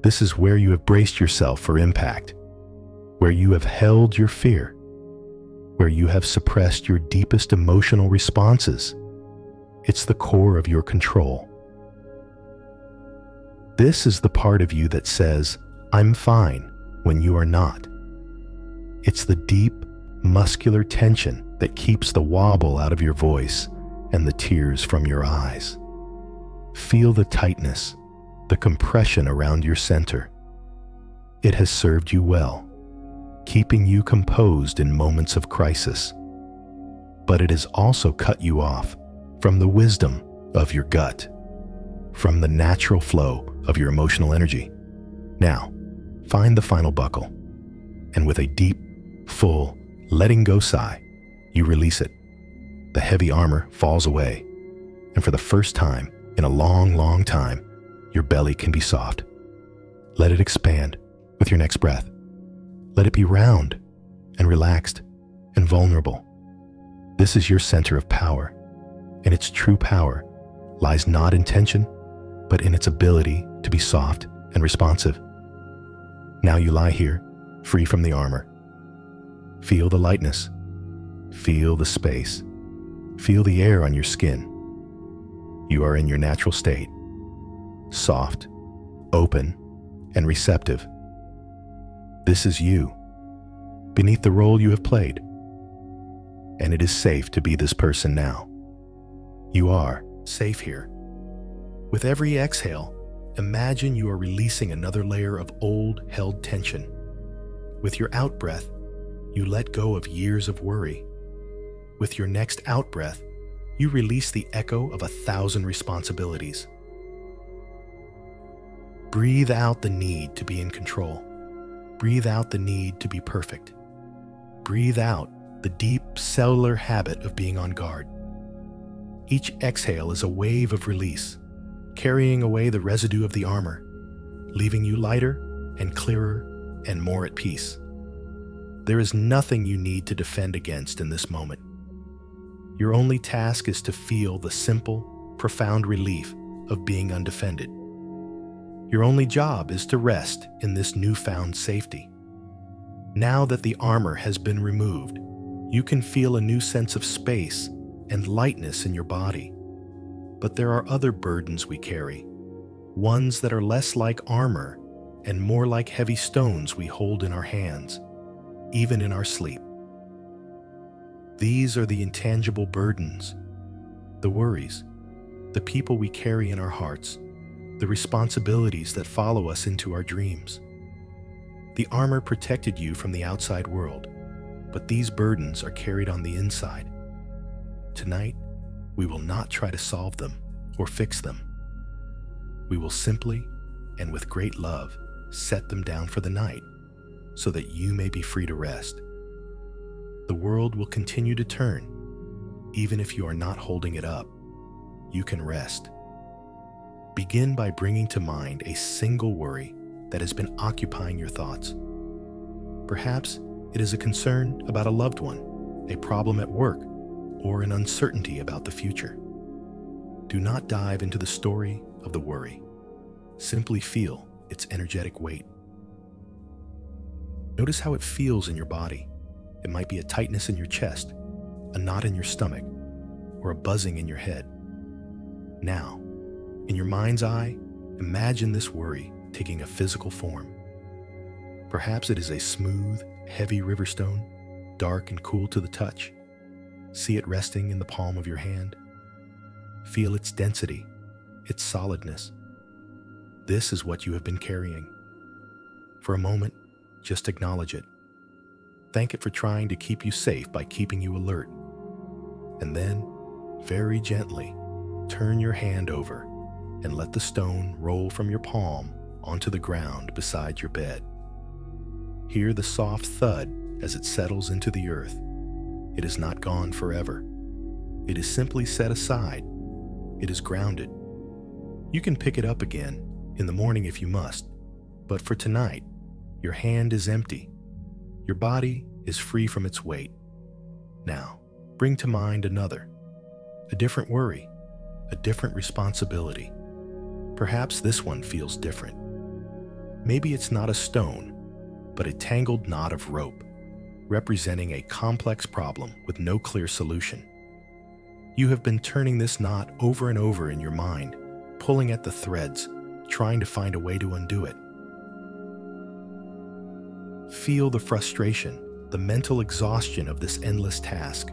This is where you have braced yourself for impact, where you have held your fear, where you have suppressed your deepest emotional responses. It's the core of your control, This is the part of you that says, "I'm fine," when you are not. It's the deep, muscular tension that keeps the wobble out of your voice and the tears from your eyes. Feel the tightness, the compression around your center. It has served you well, keeping you composed in moments of crisis. But it has also cut you off from the wisdom of your gut, from the natural flow of your emotional energy. Now, find the final buckle, and with a deep, full, letting go sigh, you release it. The heavy armor falls away, and for the first time in a long, long time, your belly can be soft. Let it expand with your next breath. Let it be round and relaxed and vulnerable. This is your center of power, and its true power lies not in tension, but in its ability to be soft and responsive. Now you lie here, free from the armor. Feel the lightness. Feel the space. Feel the air on your skin. You are in your natural state, soft, open, and receptive. This is you, beneath the role you have played. And it is safe to be this person now. You are safe here. With every exhale, imagine you are releasing another layer of old, held tension. With your out-breath, you let go of years of worry. With your next out-breath, you release the echo of 1,000 responsibilities. Breathe out the need to be in control. Breathe out the need to be perfect. Breathe out the deep cellular habit of being on guard. Each exhale is a wave of release, carrying away the residue of the armor, leaving you lighter and clearer and more at peace. There is nothing you need to defend against in this moment. Your only task is to feel the simple, profound relief of being undefended. Your only job is to rest in this newfound safety. Now that the armor has been removed, you can feel a new sense of space and lightness in your body. But there are other burdens we carry, ones that are less like armor and more like heavy stones we hold in our hands, even in our sleep. These are the intangible burdens, the worries, the people we carry in our hearts, the responsibilities that follow us into our dreams. The armor protected you from the outside world, but these burdens are carried on the inside. Tonight, we will not try to solve them or fix them. We will simply, and with great love, set them down for the night so that you may be free to rest. The world will continue to turn. Even if you are not holding it up, you can rest. Begin by bringing to mind a single worry that has been occupying your thoughts. Perhaps it is a concern about a loved one, a problem at work, or an uncertainty about the future. Do not dive into the story of the worry. Simply feel its energetic weight. Notice how it feels in your body. It might be a tightness in your chest, a knot in your stomach, or a buzzing in your head. Now, in your mind's eye, imagine this worry taking a physical form. Perhaps it is a smooth, heavy river stone, dark and cool to the touch. See it resting in the palm of your hand. Feel its density, its solidness. This is what you have been carrying. For a moment, just acknowledge it. Thank it for trying to keep you safe by keeping you alert. And then, very gently, turn your hand over and let the stone roll from your palm onto the ground beside your bed. Hear the soft thud as it settles into the earth. It is not gone forever. It is simply set aside. It is grounded. You can pick it up again in the morning if you must, but for tonight, your hand is empty. Your body is free from its weight. Now, bring to mind another, a different worry, a different responsibility. Perhaps this one feels different. Maybe it's not a stone, but a tangled knot of rope, representing a complex problem with no clear solution. You have been turning this knot over and over in your mind, pulling at the threads, trying to find a way to undo it. Feel the frustration, the mental exhaustion of this endless task.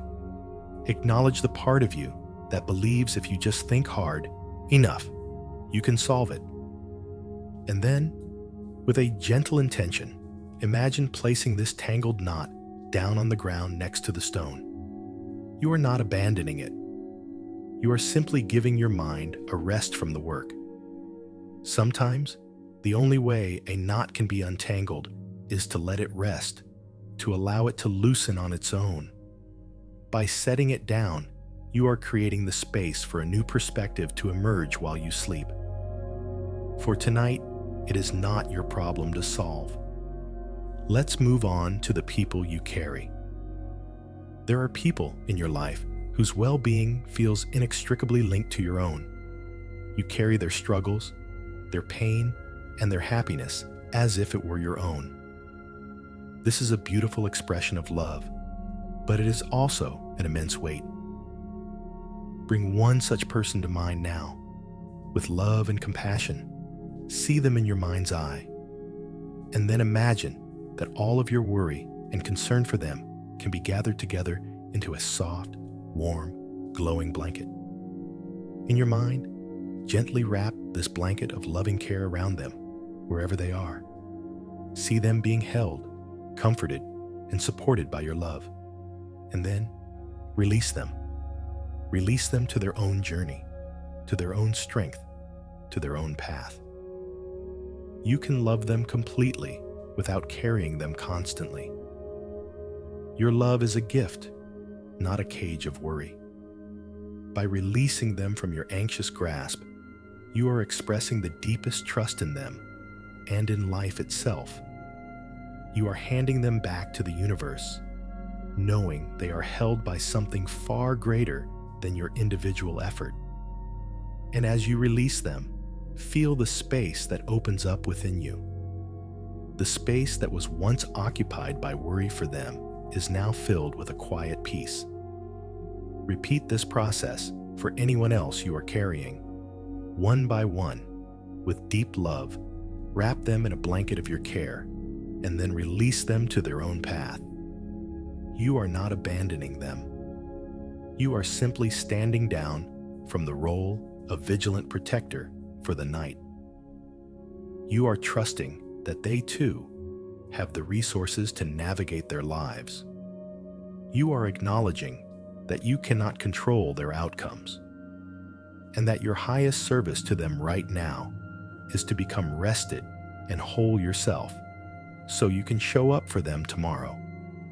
Acknowledge the part of you that believes if you just think hard enough, you can solve it. And then, with a gentle intention, imagine placing this tangled knot down on the ground next to the stone. You are not abandoning it. You are simply giving your mind a rest from the work. Sometimes, the only way a knot can be untangled is to let it rest, to allow it to loosen on its own. By setting it down, you are creating the space for a new perspective to emerge while you sleep. For tonight, it is not your problem to solve. Let's move on to the people you carry. There are people in your life whose well-being feels inextricably linked to your own. You carry their struggles, their pain, and their happiness as if it were your own. This is a beautiful expression of love, but it is also an immense weight. Bring one such person to mind now. With love and compassion, see them in your mind's eye, and then imagine that all of your worry and concern for them can be gathered together into a soft, warm, glowing blanket. In your mind, gently wrap this blanket of loving care around them, wherever they are. See them being held, comforted, and supported by your love. And then, release them. Release them to their own journey, to their own strength, to their own path. You can love them completely without carrying them constantly. Your love is a gift, not a cage of worry. By releasing them from your anxious grasp, you are expressing the deepest trust in them and in life itself. You are handing them back to the universe, knowing they are held by something far greater than your individual effort. And as you release them, feel the space that opens up within you. The space that was once occupied by worry for them is now filled with a quiet peace. Repeat this process for anyone else you are carrying. One by one, with deep love, wrap them in a blanket of your care, and then release them to their own path. You are not abandoning them. You are simply standing down from the role of vigilant protector for the night. You are trusting that they too have the resources to navigate their lives. You are acknowledging that you cannot control their outcomes, and that your highest service to them right now is to become rested and whole yourself, so you can show up for them tomorrow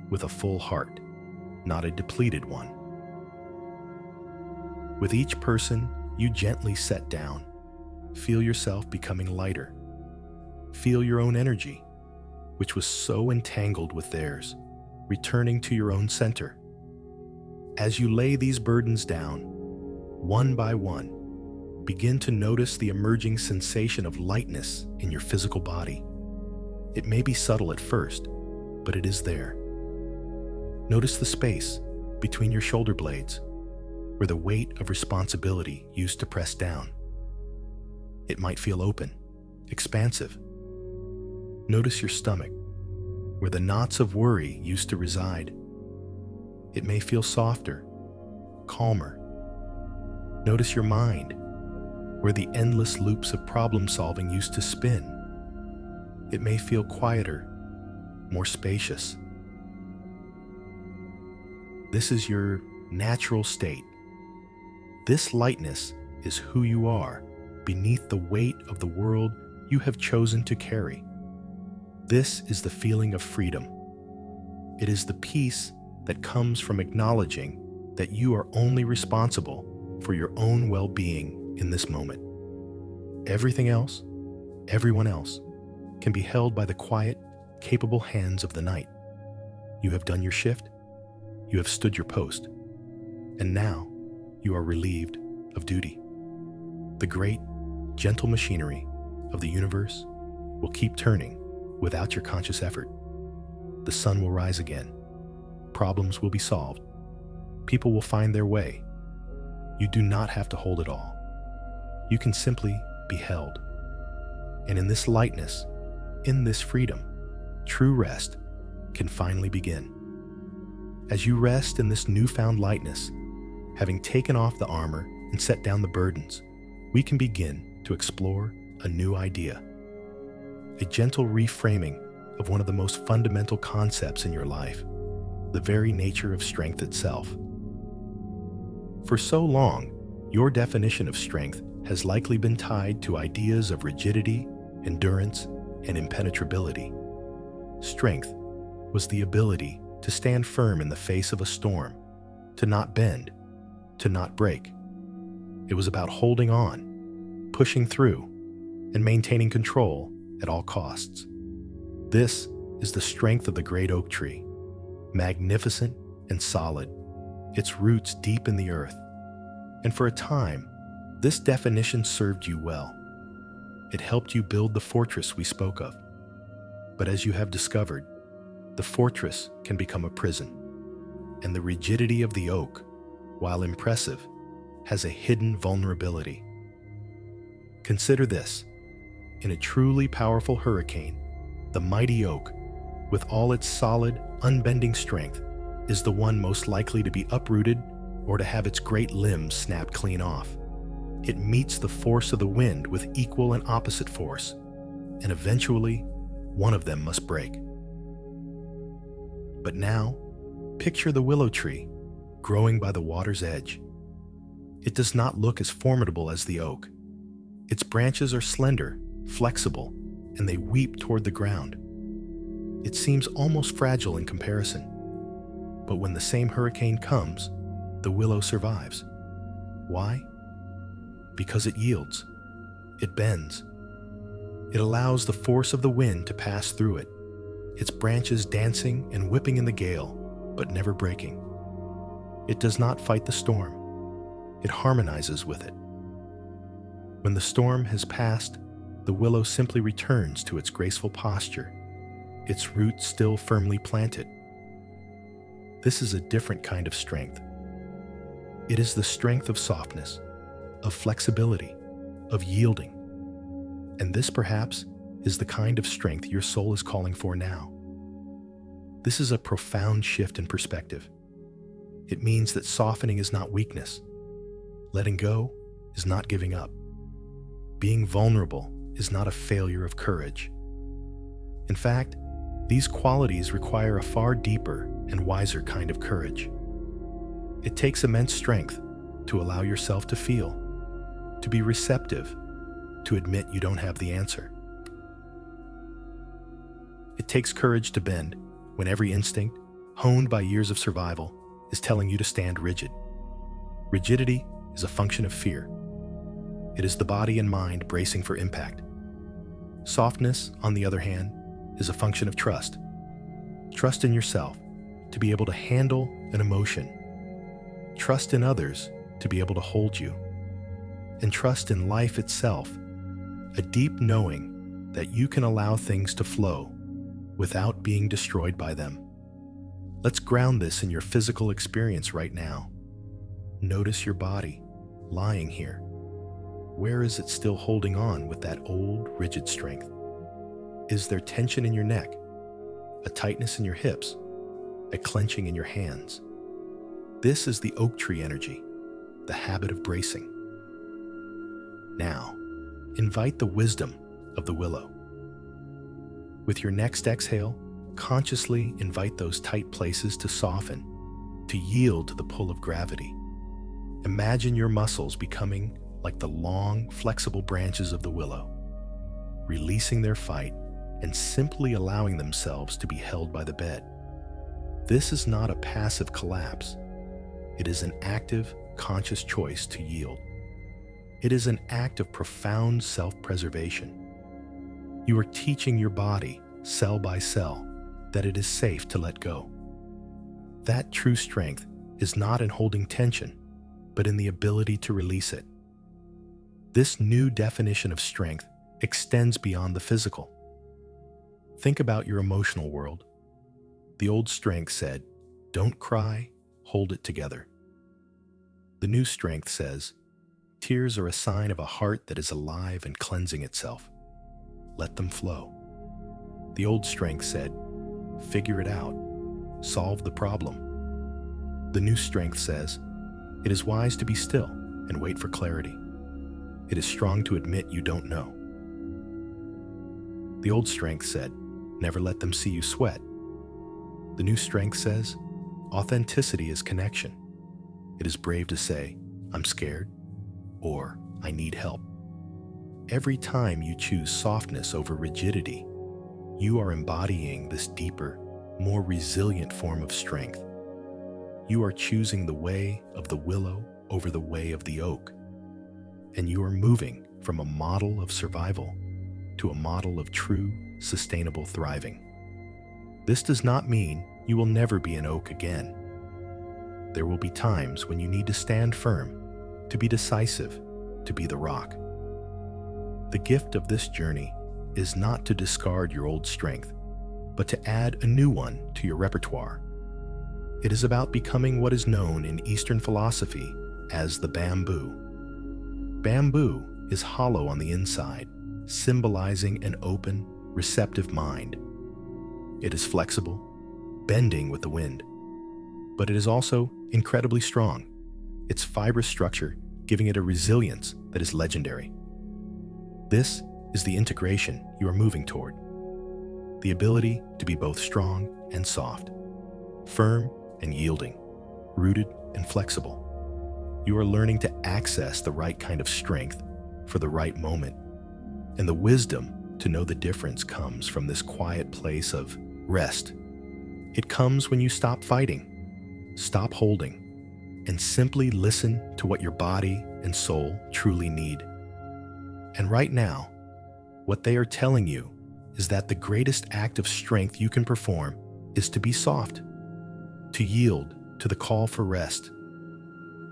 with a full heart, not a depleted one. With each person you gently set down, feel yourself becoming lighter. Feel your own energy, which was so entangled with theirs, returning to your own center. As you lay these burdens down, one by one, begin to notice the emerging sensation of lightness in your physical body. It may be subtle at first, but it is there. Notice the space between your shoulder blades, where the weight of responsibility used to press down. It might feel open, expansive. Notice your stomach, where the knots of worry used to reside. It may feel softer, calmer. Notice your mind, where the endless loops of problem-solving used to spin. It may feel quieter, more spacious. This is your natural state. This lightness is who you are beneath the weight of the world you have chosen to carry. This is the feeling of freedom. It is the peace that comes from acknowledging that you are only responsible for your own well-being in this moment. Everything else, everyone else, can be held by the quiet, capable hands of the night. You have done your shift, you have stood your post, and now you are relieved of duty. The great, gentle machinery of the universe will keep turning without your conscious effort. The sun will rise again. Problems will be solved. People will find their way. You do not have to hold it all. You can simply be held. And in this lightness, in this freedom, true rest can finally begin. As you rest in this newfound lightness, having taken off the armor and set down the burdens, we can begin to explore a new idea, a gentle reframing of one of the most fundamental concepts in your life, the very nature of strength itself. For so long, your definition of strength has likely been tied to ideas of rigidity, endurance, and impenetrability. Strength was the ability to stand firm in the face of a storm, to not bend, to not break. It was about holding on, pushing through, and maintaining control at all costs. This is the strength of the great oak tree, magnificent and solid, its roots deep in the earth. And for a time, this definition served you well. It helped you build the fortress we spoke of. But as you have discovered, the fortress can become a prison, and the rigidity of the oak, while impressive, has a hidden vulnerability. Consider this: in a truly powerful hurricane, the mighty oak, with all its solid, unbending strength, is the one most likely to be uprooted or to have its great limbs snapped clean off. It meets the force of the wind with equal and opposite force, and eventually, one of them must break. But now, picture the willow tree growing by the water's edge. It does not look as formidable as the oak. Its branches are slender, flexible, and they weep toward the ground. It seems almost fragile in comparison. But when the same hurricane comes, the willow survives. Why? Because it yields. It bends. It allows the force of the wind to pass through it, its branches dancing and whipping in the gale, but never breaking. It does not fight the storm. It harmonizes with it. When the storm has passed, the willow simply returns to its graceful posture, its roots still firmly planted. This is a different kind of strength. It is the strength of softness, of flexibility, of yielding. And this, perhaps, is the kind of strength your soul is calling for now. This is a profound shift in perspective. It means that softening is not weakness. Letting go is not giving up. Being vulnerable is not a failure of courage. In fact, these qualities require a far deeper and wiser kind of courage. It takes immense strength to allow yourself to feel, to be receptive, to admit you don't have the answer. It takes courage to bend when every instinct, honed by years of survival, is telling you to stand rigid. Rigidity is a function of fear. It is the body and mind bracing for impact. Softness, on the other hand, is a function of trust. Trust in yourself to be able to handle an emotion. Trust in others to be able to hold you. And trust in life itself, a deep knowing that you can allow things to flow without being destroyed by them. Let's ground this in your physical experience right now. Notice your body lying here. Where is it still holding on with that old, rigid strength? Is there tension in your neck, a tightness in your hips, a clenching in your hands? This is the oak tree energy, the habit of bracing. Now, invite the wisdom of the willow. With your next exhale, consciously invite those tight places to soften, to yield to the pull of gravity. Imagine your muscles becoming like the long, flexible branches of the willow, releasing their fight and simply allowing themselves to be held by the bed. This is not a passive collapse. It is an active, conscious choice to yield. It is an act of profound self-preservation. You are teaching your body, cell by cell, that it is safe to let go. That true strength is not in holding tension, but in the ability to release it. This new definition of strength extends beyond the physical. Think about your emotional world. The old strength said, "Don't cry, hold it together." The new strength says, "Tears are a sign of a heart that is alive and cleansing itself." let them flow. The old strength said, figure it out, solve the problem. The new strength says, it is wise to be still and wait for clarity. It is strong to admit you don't know. The old strength said, never let them see you sweat. The new strength says, authenticity is connection. It is brave to say, I'm scared, or I need help. Every time you choose softness over rigidity, you are embodying this deeper, more resilient form of strength. You are choosing the way of the willow over the way of the oak, and you are moving from a model of survival to a model of true, sustainable thriving. This does not mean you will never be an oak again. There will be times when you need to stand firm, to be decisive, to be the rock. The gift of this journey is not to discard your old strength, but to add a new one to your repertoire. It is about becoming what is known in Eastern philosophy as the bamboo. Bamboo is hollow on the inside, symbolizing an open, receptive mind. It is flexible, bending with the wind, but it is also incredibly strong, its fibrous structure giving it a resilience that is legendary. This is the integration you are moving toward. The ability to be both strong and soft, firm and yielding, rooted and flexible. You are learning to access the right kind of strength for the right moment, and the wisdom to know the difference comes from this quiet place of rest. It comes when you stop fighting, stop holding, and simply listen to what your body and soul truly need. And right now, what they are telling you is that the greatest act of strength you can perform is to be soft, to yield to the call for rest,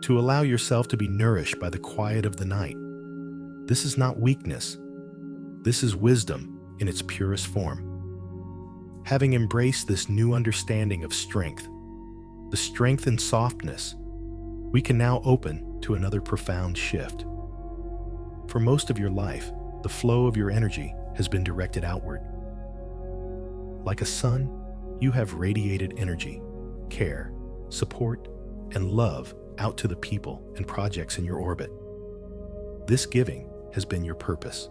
to allow yourself to be nourished by the quiet of the night. This is not weakness. This is wisdom in its purest form. Having embraced this new understanding of strength, the strength and softness, we can now open to another profound shift. For most of your life, the flow of your energy has been directed outward. Like a sun, you have radiated energy, care, support, and love out to the people and projects in your orbit. This giving has been your purpose,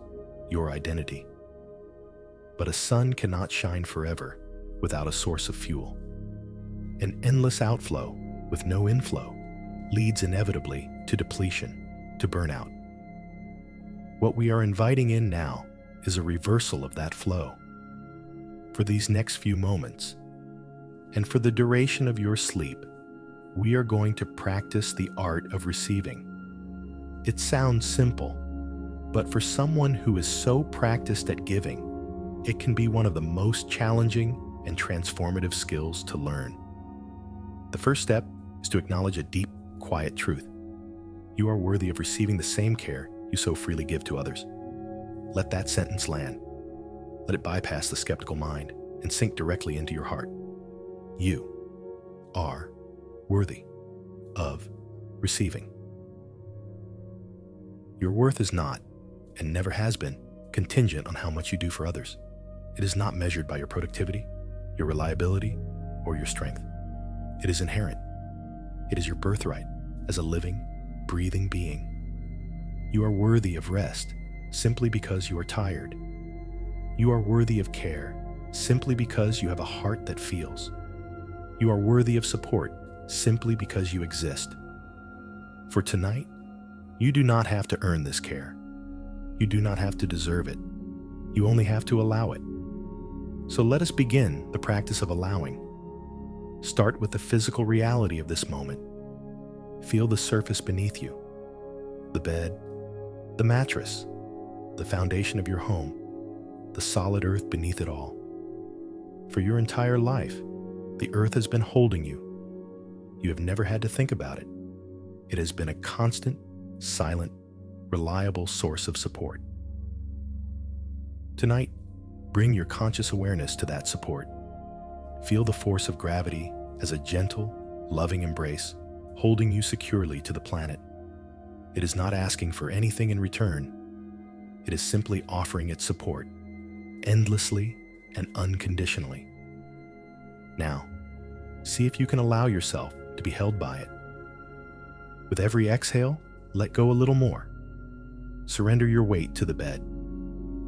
your identity. But a sun cannot shine forever without a source of fuel. An endless outflow with no inflow leads inevitably to depletion, to burnout. What we are inviting in now is a reversal of that flow. For these next few moments, and for the duration of your sleep, we are going to practice the art of receiving. It sounds simple, but for someone who is so practiced at giving, it can be one of the most challenging and transformative skills to learn. The first step is to acknowledge a deep, quiet truth. You are worthy of receiving the same care you so freely give to others. Let that sentence land. Let it bypass the skeptical mind and sink directly into your heart. You are worthy of receiving. Your worth is not, and never has been, contingent on how much you do for others. It is not measured by your productivity, your reliability, or your strength. It is inherent. It is your birthright as a living, breathing being. You are worthy of rest simply because you are tired. You are worthy of care simply because you have a heart that feels. You are worthy of support simply because you exist. For tonight, you do not have to earn this care. You do not have to deserve it. You only have to allow it. So let us begin the practice of allowing. Start with the physical reality of this moment. Feel the surface beneath you, the bed, the mattress, the foundation of your home, the solid earth beneath it all. For your entire life, the earth has been holding you. You have never had to think about it. It has been a constant, silent, reliable source of support. Tonight, bring your conscious awareness to that support. Feel the force of gravity as a gentle, loving embrace holding you securely to the planet. It is not asking for anything in return. It is simply offering its support, endlessly and unconditionally. Now, see if you can allow yourself to be held by it. With every exhale, let go a little more. Surrender your weight to the bed.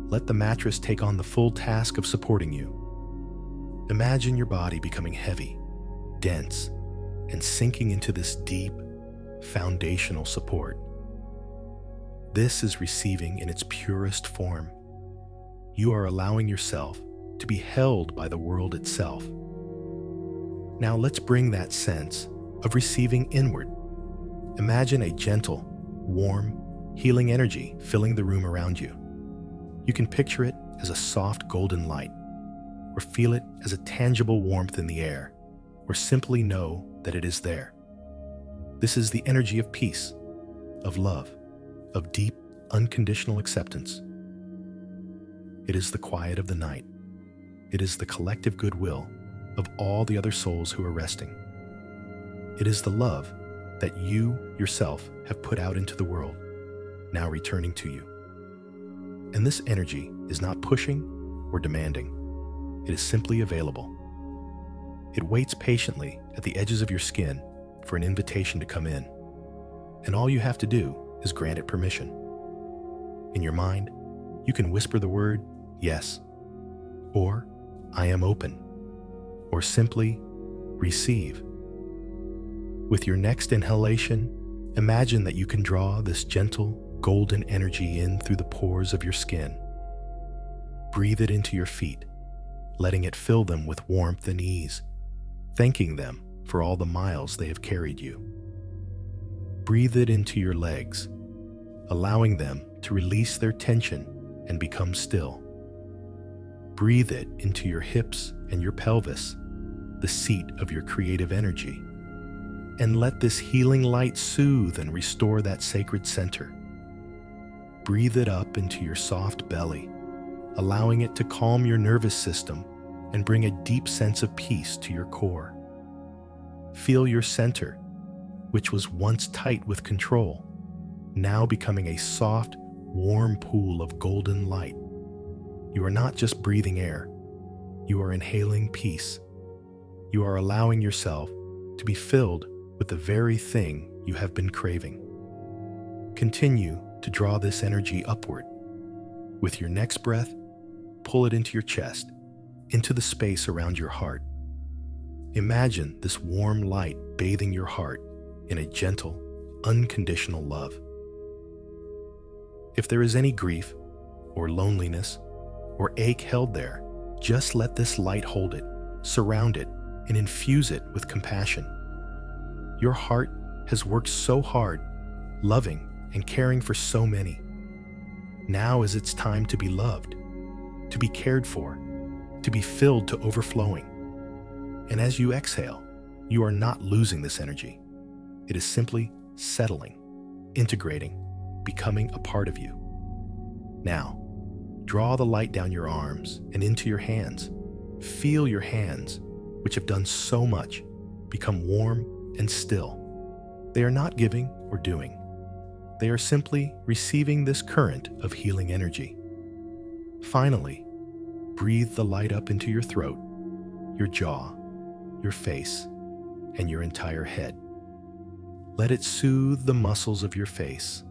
Let the mattress take on the full task of supporting you. Imagine your body becoming heavy, dense, and sinking into this deep, foundational support. This is receiving in its purest form. You are allowing yourself to be held by the world itself. Now let's bring that sense of receiving inward. Imagine a gentle, warm, healing energy filling the room around you. You can picture it as a soft golden light, or feel it as a tangible warmth in the air, or simply know that it is there. This is the energy of peace, of love, of deep, unconditional acceptance. It is the quiet of the night. It is the collective goodwill of all the other souls who are resting. It is the love that you yourself have put out into the world, now returning to you. And this energy is not pushing or demanding. It is simply available. It waits patiently at the edges of your skin for an invitation to come in. And all you have to do is grant it permission. In your mind, you can whisper the word, yes, or I am open, or simply receive. With your next inhalation, imagine that you can draw this gentle, golden energy in through the pores of your skin. Breathe it into your feet, letting it fill them with warmth and ease, thanking them for all the miles they have carried you. Breathe it into your legs, allowing them to release their tension and become still. Breathe it into your hips and your pelvis, the seat of your creative energy, and let this healing light soothe and restore that sacred center. Breathe it up into your soft belly, allowing it to calm your nervous system and bring a deep sense of peace to your core. Feel your center, which was once tight with control, now becoming a soft, warm pool of golden light. You are not just breathing air, you are inhaling peace. You are allowing yourself to be filled with the very thing you have been craving. Continue to draw this energy upward. With your next breath, pull it into your chest, into the space around your heart. Imagine this warm light bathing your heart in a gentle, unconditional love. If there is any grief, or loneliness, or ache held there, just let this light hold it, surround it, and infuse it with compassion. Your heart has worked so hard, loving and caring for so many. Now is its time to be loved, to be cared for, to be filled to overflowing. And as you exhale, you are not losing this energy. It is simply settling, integrating, becoming a part of you. Now, draw the light down your arms and into your hands. Feel your hands, which have done so much, become warm and still. They are not giving or doing. They are simply receiving this current of healing energy. Finally, breathe the light up into your throat, your jaw, your face, and your entire head. Let it soothe the muscles of your face,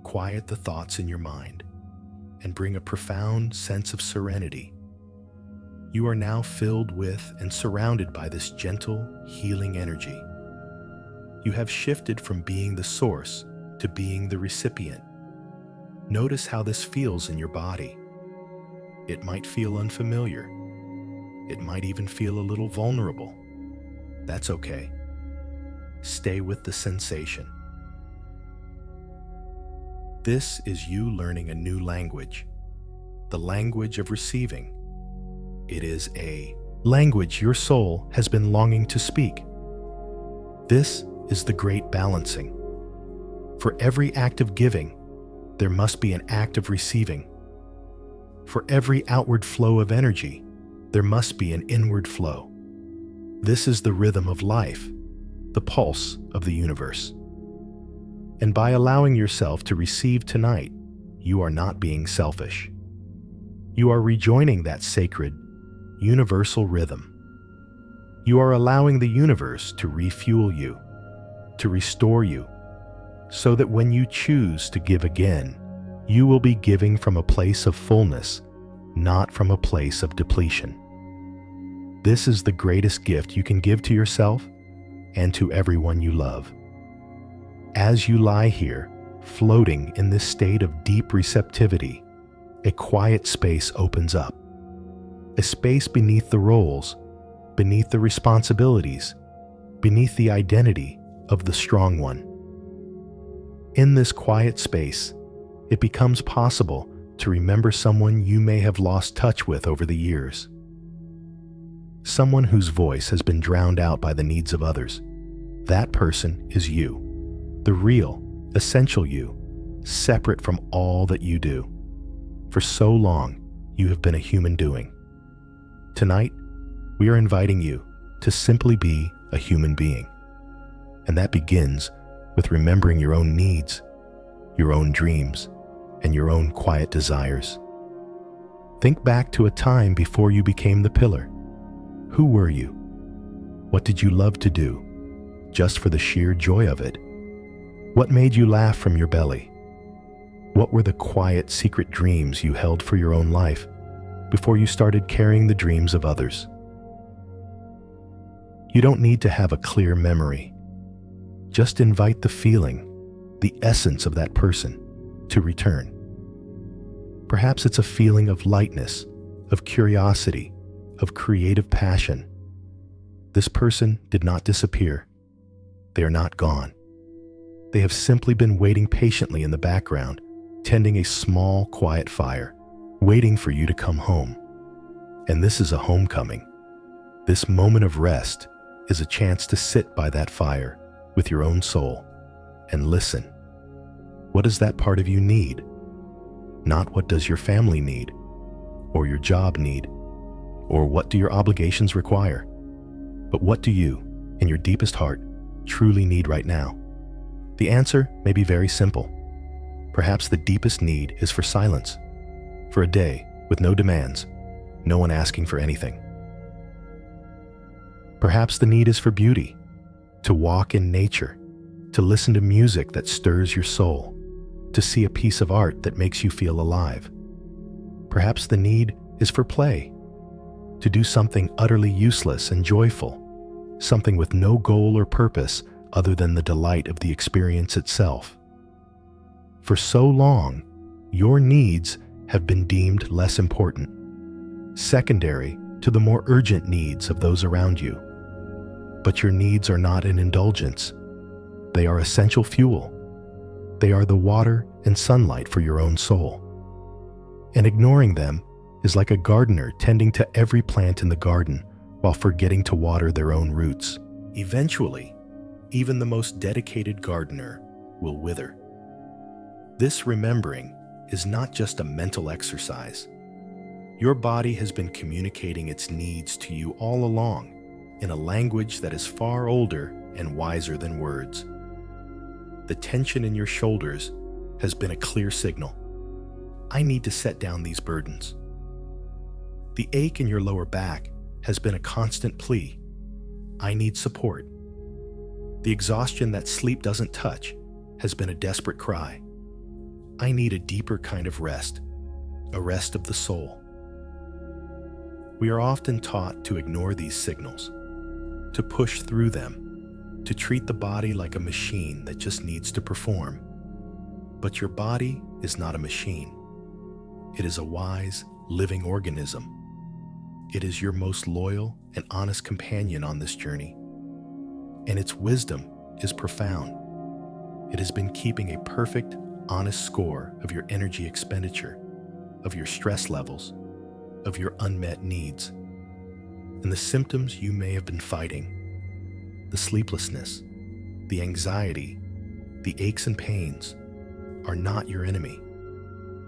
quiet the thoughts in your mind, and bring a profound sense of serenity. You are now filled with and surrounded by this gentle, healing energy. You have shifted from being the source to being the recipient. Notice how this feels in your body. It might feel unfamiliar. It might even feel a little vulnerable. That's okay. Stay with the sensation. This is you learning a new language, the language of receiving. It is a language your soul has been longing to speak. This is the great balancing. For every act of giving, there must be an act of receiving. For every outward flow of energy, there must be an inward flow. This is the rhythm of life, the pulse of the universe. And by allowing yourself to receive tonight, you are not being selfish. You are rejoining that sacred, universal rhythm. You are allowing the universe to refuel you, to restore you, so that when you choose to give again, you will be giving from a place of fullness, not from a place of depletion. This is the greatest gift you can give to yourself and to everyone you love. As you lie here, floating in this state of deep receptivity, a quiet space opens up. A space beneath the roles, beneath the responsibilities, beneath the identity of the strong one. In this quiet space, it becomes possible to remember someone you may have lost touch with over the years. Someone whose voice has been drowned out by the needs of others. That person is you, the real, essential you, separate from all that you do. For so long, you have been a human doing. Tonight, we are inviting you to simply be a human being. And that begins with remembering your own needs, your own dreams, and your own quiet desires. Think back to a time before you became the pillar. Who were you? What did you love to do, just for the sheer joy of it? What made you laugh from your belly? What were the quiet, secret dreams you held for your own life before you started carrying the dreams of others? You don't need to have a clear memory. Just invite the feeling, the essence of that person, to return. Perhaps it's a feeling of lightness, of curiosity, of creative passion. This person did not disappear. They are not gone. They have simply been waiting patiently in the background, tending a small, quiet fire, waiting for you to come home. And this is a homecoming. This moment of rest is a chance to sit by that fire with your own soul and listen. What does that part of you need? Not what does your family need, or your job need, or what do your obligations require, but what do you, in your deepest heart, truly need right now? The answer may be very simple. Perhaps the deepest need is for silence, for a day with no demands, no one asking for anything. Perhaps the need is for beauty, to walk in nature, to listen to music that stirs your soul, to see a piece of art that makes you feel alive. Perhaps the need is for play, to do something utterly useless and joyful, something with no goal or purpose other than the delight of the experience itself. For so long, your needs have been deemed less important, secondary to the more urgent needs of those around you. But your needs are not an indulgence. They are essential fuel. They are the water and sunlight for your own soul. And ignoring them is like a gardener tending to every plant in the garden while forgetting to water their own roots. Eventually, even the most dedicated gardener will wither. This remembering is not just a mental exercise. Your body has been communicating its needs to you all along in a language that is far older and wiser than words. The tension in your shoulders has been a clear signal. I need to set down these burdens. The ache in your lower back has been a constant plea. I need support. The exhaustion that sleep doesn't touch has been a desperate cry. I need a deeper kind of rest, a rest of the soul. We are often taught to ignore these signals, to push through them, to treat the body like a machine that just needs to perform. But your body is not a machine. It is a wise, living organism. It is your most loyal and honest companion on this journey. And its wisdom is profound. It has been keeping a perfect, honest score of your energy expenditure, of your stress levels, of your unmet needs, and the symptoms you may have been fighting. The sleeplessness, the anxiety, the aches and pains are not your enemy.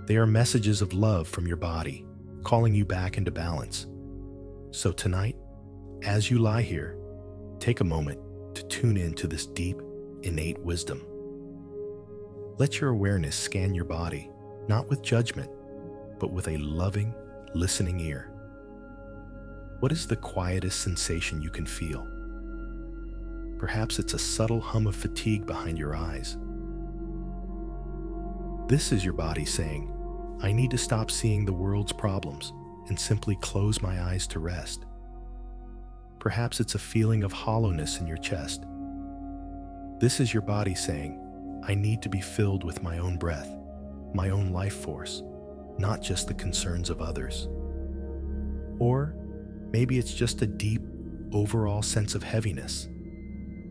They are messages of love from your body, calling you back into balance. So tonight, as you lie here, take a moment to tune into this deep, innate wisdom. Let your awareness scan your body, not with judgment, but with a loving, listening ear. What is the quietest sensation you can feel? Perhaps it's a subtle hum of fatigue behind your eyes. This is your body saying, I need to stop seeing the world's problems and simply close my eyes to rest. Perhaps it's a feeling of hollowness in your chest. This is your body saying, I need to be filled with my own breath, my own life force, not just the concerns of others. Or maybe it's just a deep, overall sense of heaviness.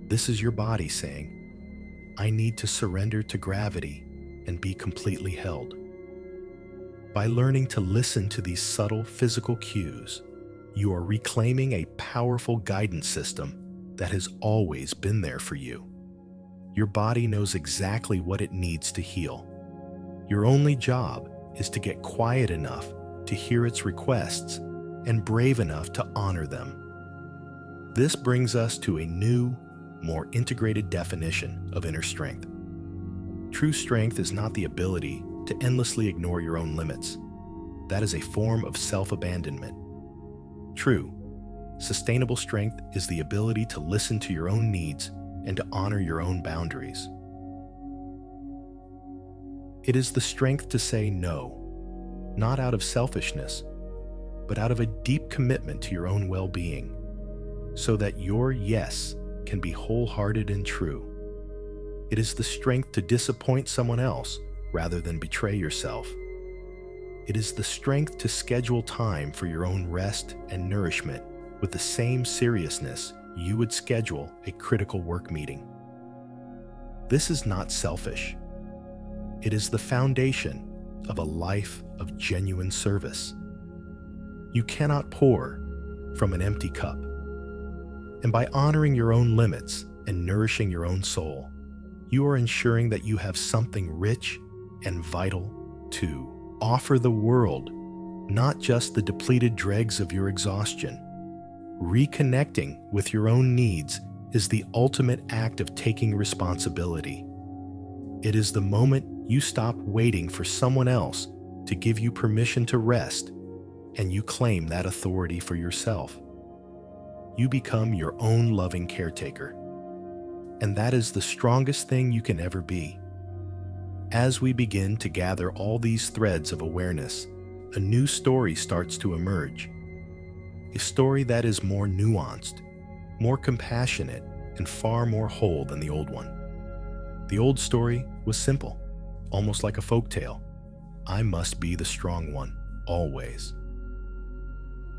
This is your body saying, I need to surrender to gravity and be completely held. By learning to listen to these subtle physical cues, you are reclaiming a powerful guidance system that has always been there for you. Your body knows exactly what it needs to heal. Your only job is to get quiet enough to hear its requests and brave enough to honor them. This brings us to a new, more integrated definition of inner strength. True strength is not the ability to endlessly ignore your own limits. That is a form of self-abandonment. True, sustainable strength is the ability to listen to your own needs and to honor your own boundaries. It is the strength to say no, not out of selfishness, but out of a deep commitment to your own well-being, so that your yes can be wholehearted and true. It is the strength to disappoint someone else rather than betray yourself. It is the strength to schedule time for your own rest and nourishment with the same seriousness you would schedule a critical work meeting. This is not selfish. It is the foundation of a life of genuine service. You cannot pour from an empty cup. And by honoring your own limits and nourishing your own soul, you are ensuring that you have something rich and vital to offer the world, not just the depleted dregs of your exhaustion. Reconnecting with your own needs is the ultimate act of taking responsibility. It is the moment you stop waiting for someone else to give you permission to rest, and you claim that authority for yourself. You become your own loving caretaker. And that is the strongest thing you can ever be. As we begin to gather all these threads of awareness, a new story starts to emerge. A story that is more nuanced, more compassionate, and far more whole than the old one. The old story was simple, almost like a folktale. I must be the strong one, always.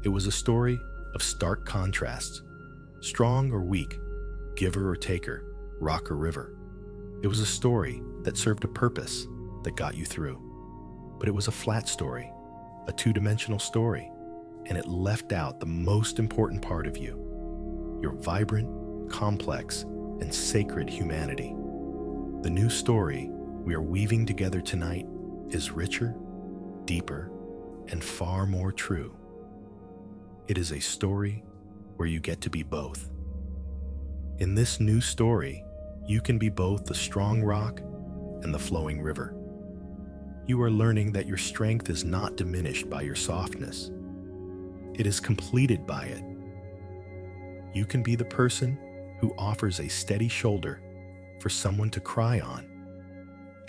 It was a story of stark contrasts, strong or weak, giver or taker, rock or river. It was a story that served a purpose that got you through. But it was a flat story, a two-dimensional story, and it left out the most important part of you, your vibrant, complex, and sacred humanity. The new story we are weaving together tonight is richer, deeper, and far more true. It is a story where you get to be both. In this new story, you can be both the strong rock and the flowing river. You are learning that your strength is not diminished by your softness. It is completed by it. You can be the person who offers a steady shoulder for someone to cry on.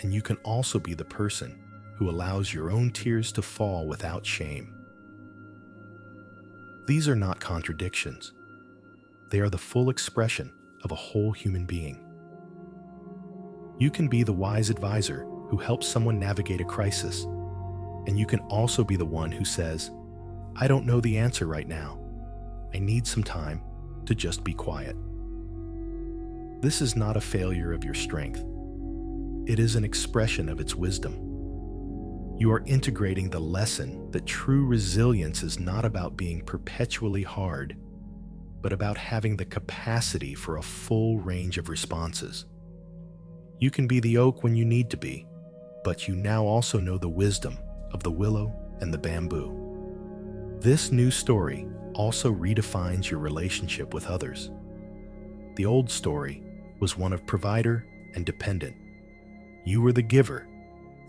And you can also be the person who allows your own tears to fall without shame. These are not contradictions. They are the full expression of a whole human being. You can be the wise advisor who helps someone navigate a crisis, and you can also be the one who says, I don't know the answer right now. I need some time to just be quiet. This is not a failure of your strength. It is an expression of its wisdom. You are integrating the lesson that true resilience is not about being perpetually hard, but about having the capacity for a full range of responses. You can be the oak when you need to be, but you now also know the wisdom of the willow and the bamboo. This new story also redefines your relationship with others. The old story was one of provider and dependent. You were the giver,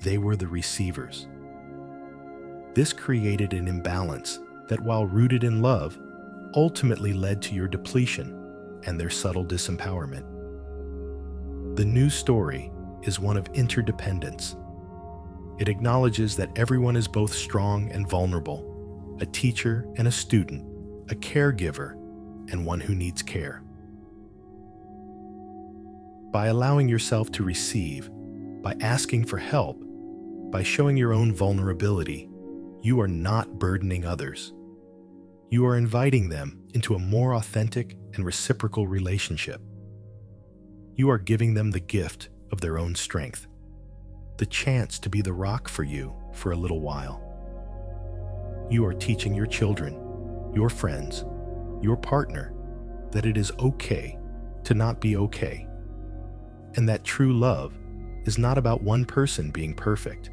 they were the receivers. This created an imbalance that, while rooted in love, ultimately led to your depletion and their subtle disempowerment. The new story is one of interdependence. It acknowledges that everyone is both strong and vulnerable, a teacher and a student, a caregiver and one who needs care. By allowing yourself to receive, by asking for help, by showing your own vulnerability, you are not burdening others. You are inviting them into a more authentic and reciprocal relationship. You are giving them the gift of their own strength, the chance to be the rock for you for a little while. You are teaching your children, your friends, your partner that it is okay to not be okay, and that true love is not about one person being perfect,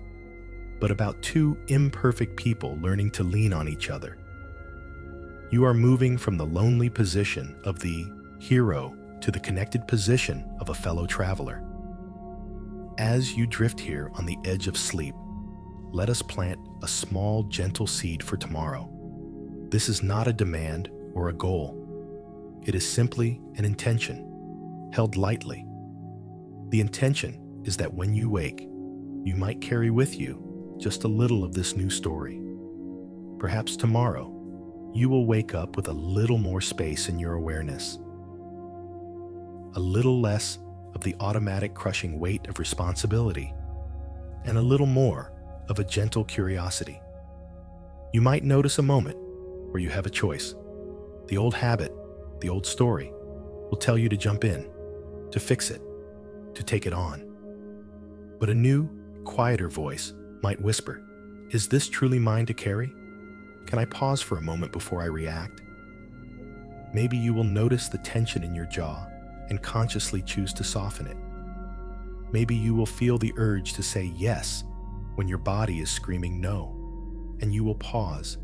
but about two imperfect people learning to lean on each other. You are moving from the lonely position of the hero to the connected position of a fellow traveler. As you drift here on the edge of sleep, let us plant a small, gentle seed for tomorrow. This is not a demand or a goal. It is simply an intention, held lightly. The intention is that when you wake, you might carry with you just a little of this new story. Perhaps tomorrow, you will wake up with a little more space in your awareness, a little less of the automatic crushing weight of responsibility, and a little more of a gentle curiosity. You might notice a moment where you have a choice. The old habit, the old story, will tell you to jump in, to fix it, to take it on. But a new, quieter voice might whisper, "Is this truly mine to carry? Can I pause for a moment before I react?" Maybe you will notice the tension in your jaw and consciously choose to soften it. Maybe you will feel the urge to say yes when your body is screaming no, and you will pause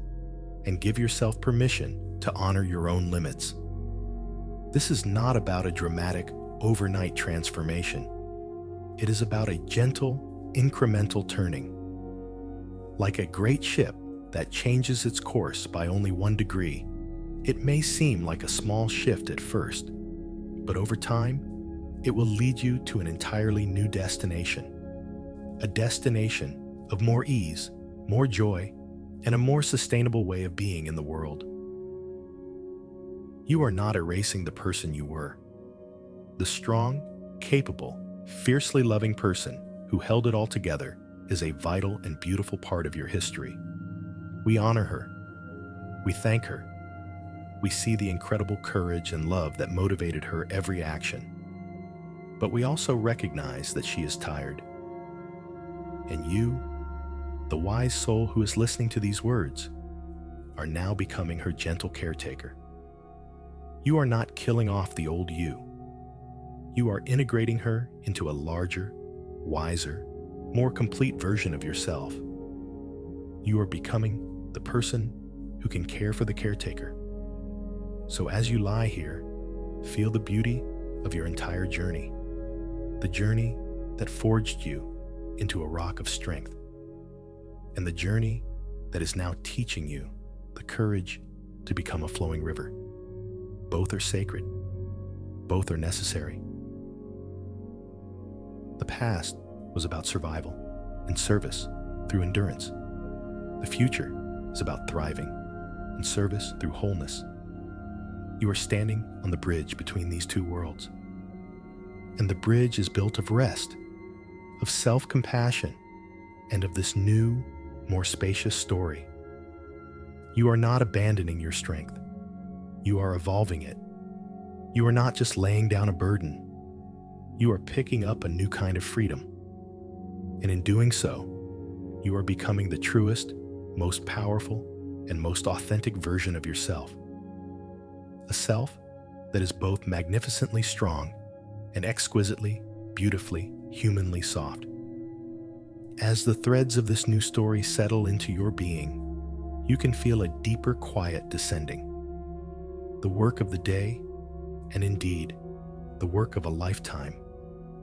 and give yourself permission to honor your own limits. This is not about a dramatic, overnight transformation. It is about a gentle, incremental turning. Like a great ship that changes its course by only 1 degree, it may seem like a small shift at first, but over time, it will lead you to an entirely new destination. A destination of more ease, more joy, and a more sustainable way of being in the world. You are not erasing the person you were. The strong, capable, fiercely loving person who held it all together is a vital and beautiful part of your history. We honor her. We thank her. We see the incredible courage and love that motivated her every action. But we also recognize that she is tired. And you, the wise soul who is listening to these words, are now becoming her gentle caretaker. You are not killing off the old you. You are integrating her into a larger, wiser, more complete version of yourself. You are becoming the person who can care for the caretaker. So as you lie here, feel the beauty of your entire journey, the journey that forged you into a rock of strength, and the journey that is now teaching you the courage to become a flowing river. Both are sacred. Both are necessary. The past was about survival and service through endurance. The future is about thriving and service through wholeness. You are standing on the bridge between these two worlds. And the bridge is built of rest, of self-compassion, and of this new, more spacious story. You are not abandoning your strength. You are evolving it. You are not just laying down a burden. You are picking up a new kind of freedom. And in doing so, you are becoming the truest, most powerful, and most authentic version of yourself. A self that is both magnificently strong and exquisitely, beautifully, humanly soft. As the threads of this new story settle into your being, you can feel a deeper quiet descending. The work of the day, and indeed, the work of a lifetime,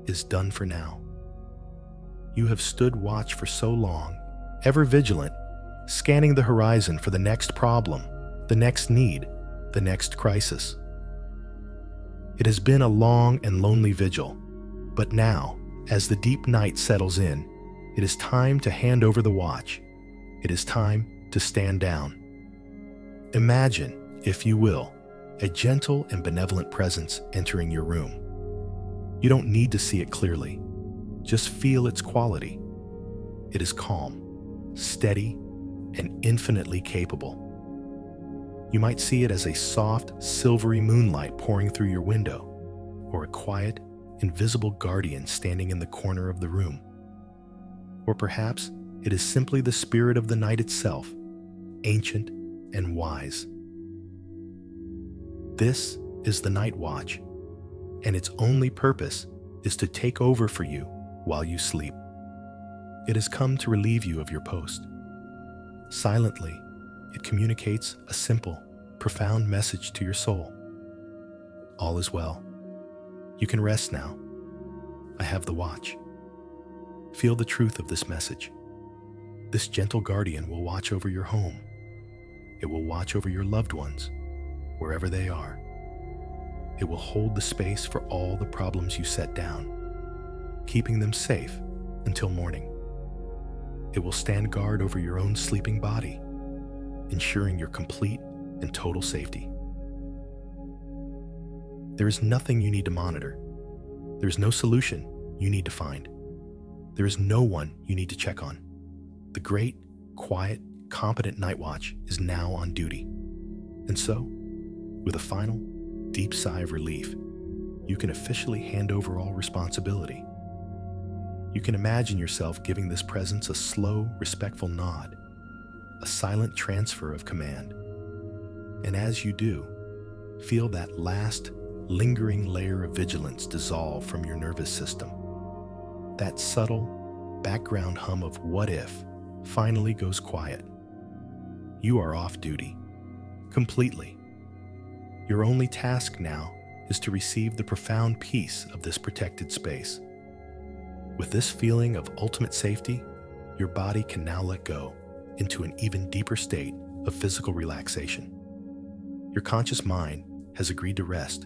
is done for now. You have stood watch for so long, ever vigilant, scanning the horizon for the next problem, the next need, the next crisis. It has been a long and lonely vigil, but now, as the deep night settles in, it is time to hand over the watch. It is time to stand down. Imagine, if you will, a gentle and benevolent presence entering your room. You don't need to see it clearly. Just feel its quality. It is calm, steady, and infinitely capable. You might see it as a soft, silvery moonlight pouring through your window, or a quiet, invisible guardian standing in the corner of the room. Or perhaps it is simply the spirit of the night itself, ancient and wise. This is the night watch, and its only purpose is to take over for you while you sleep. It has come to relieve you of your post. Silently, it communicates a simple, profound message to your soul. All is well. You can rest now. I have the watch. Feel the truth of this message. This gentle guardian will watch over your home. It will watch over your loved ones, wherever they are. It will hold the space for all the problems you set down, keeping them safe until morning. It will stand guard over your own sleeping body, ensuring your complete and total safety. There is nothing you need to monitor. There is no solution you need to find. There is no one you need to check on. The great, quiet, competent night watch is now on duty. And so, with a final, deep sigh of relief, you can officially hand over all responsibility. You can imagine yourself giving this presence a slow, respectful nod, a silent transfer of command. And as you do, feel that last, lingering layer of vigilance dissolve from your nervous system. That subtle, background hum of what if finally goes quiet. You are off duty, completely. Your only task now is to receive the profound peace of this protected space. With this feeling of ultimate safety, your body can now let go into an even deeper state of physical relaxation. Your conscious mind has agreed to rest,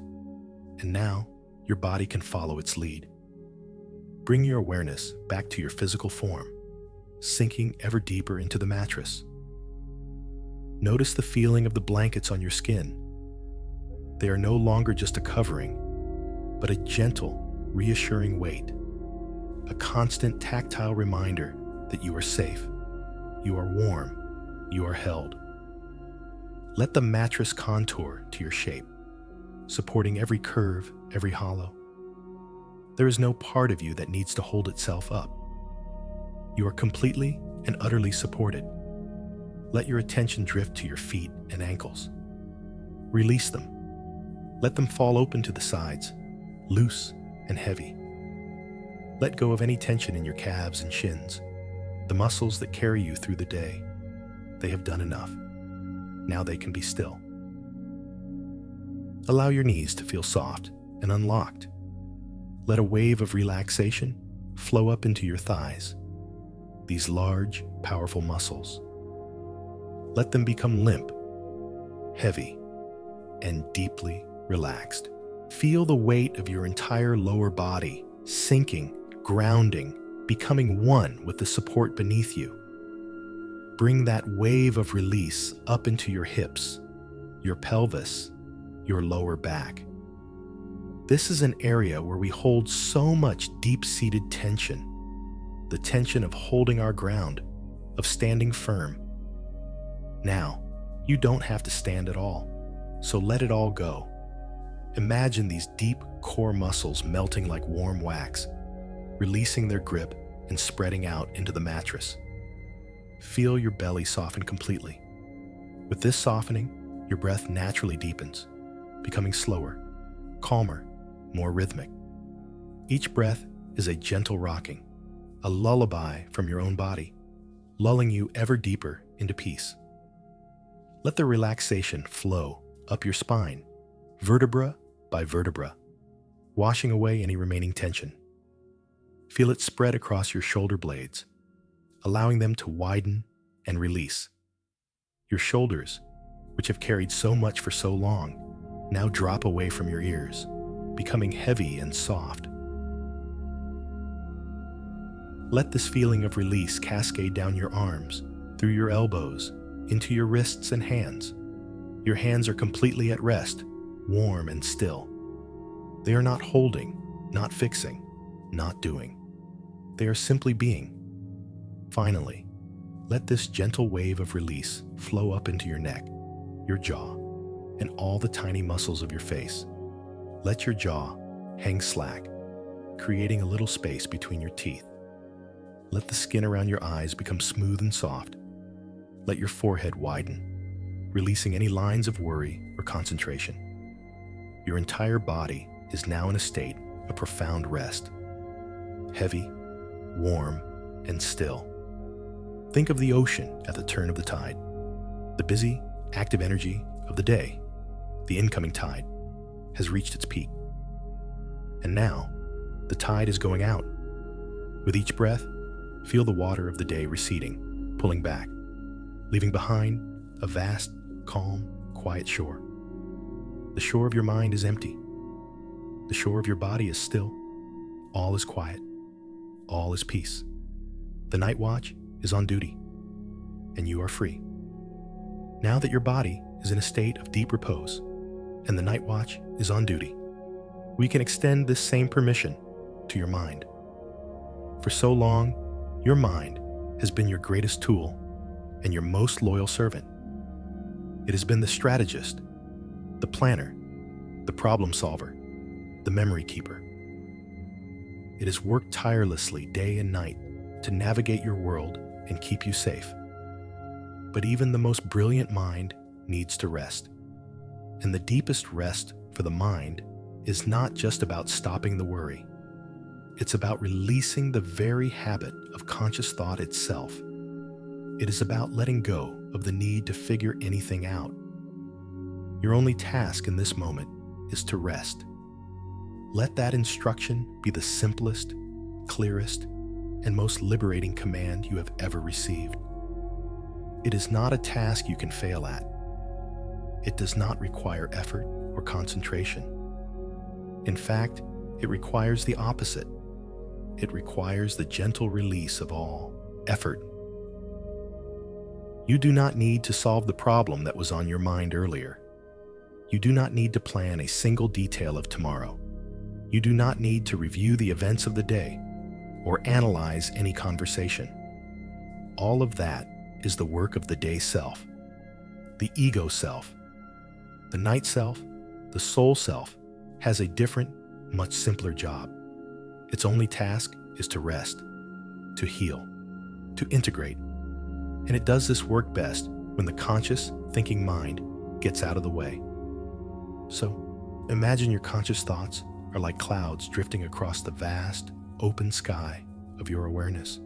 and now your body can follow its lead. Bring your awareness back to your physical form, sinking ever deeper into the mattress. Notice the feeling of the blankets on your skin. They are no longer just a covering, but a gentle, reassuring weight, a constant tactile reminder that you are safe, you are warm, you are held. Let the mattress contour to your shape, supporting every curve, every hollow. There is no part of you that needs to hold itself up. You are completely and utterly supported. Let your attention drift to your feet and ankles. Release them. Let them fall open to the sides, loose and heavy. Let go of any tension in your calves and shins, the muscles that carry you through the day. They have done enough. Now they can be still. Allow your knees to feel soft and unlocked. Let a wave of relaxation flow up into your thighs, these large, powerful muscles. Let them become limp, heavy, and deeply relaxed. Feel the weight of your entire lower body sinking, grounding, becoming one with the support beneath you. Bring that wave of release up into your hips, your pelvis, your lower back. This is an area where we hold so much deep-seated tension, the tension of holding our ground, of standing firm. Now, you don't have to stand at all, so let it all go. Imagine these deep core muscles melting like warm wax, releasing their grip and spreading out into the mattress. Feel your belly soften completely. With this softening, your breath naturally deepens, becoming slower, calmer, more rhythmic. Each breath is a gentle rocking, a lullaby from your own body, lulling you ever deeper into peace. Let the relaxation flow up your spine, vertebra by vertebra, washing away any remaining tension. Feel it spread across your shoulder blades, allowing them to widen and release. Your shoulders, which have carried so much for so long, now drop away from your ears, becoming heavy and soft. Let this feeling of release cascade down your arms, through your elbows, into your wrists and hands. Your hands are completely at rest, warm and still. They are not holding, not fixing, not doing. They are simply being. Finally, let this gentle wave of release flow up into your neck, your jaw, and all the tiny muscles of your face. Let your jaw hang slack, creating a little space between your teeth. Let the skin around your eyes become smooth and soft. Let your forehead widen, releasing any lines of worry or concentration. Your entire body is now in a state of profound rest. Heavy, warm, and still. Think of the ocean at the turn of the tide. The busy, active energy of the day, the incoming tide, has reached its peak. And now, the tide is going out. With each breath, feel the water of the day receding, pulling back, leaving behind a vast, calm, quiet shore. The shore of your mind is empty. The shore of your body is still. All is quiet. All is peace. The night watch is on duty, and you are free. Now that your body is in a state of deep repose, and the night watch is on duty, we can extend this same permission to your mind. For so long, your mind has been your greatest tool and your most loyal servant. It has been the strategist, the planner, the problem solver, the memory keeper. It has worked tirelessly day and night to navigate your world and keep you safe. But even the most brilliant mind needs to rest. And the deepest rest for the mind is not just about stopping the worry. It's about releasing the very habit of conscious thought itself. It is about letting go of the need to figure anything out. Your only task in this moment is to rest. Let that instruction be the simplest, clearest, and most liberating command you have ever received. It is not a task you can fail at. It does not require effort or concentration. In fact, it requires the opposite. It requires the gentle release of all effort. You do not need to solve the problem that was on your mind earlier. You do not need to plan a single detail of tomorrow. You do not need to review the events of the day or analyze any conversation. All of that is the work of the day self, the ego self. The night self, the soul self, has a different, much simpler job. Its only task is to rest, to heal, to integrate. And it does this work best when the conscious, thinking mind gets out of the way. So, imagine your conscious thoughts are like clouds drifting across the vast, open sky of your awareness.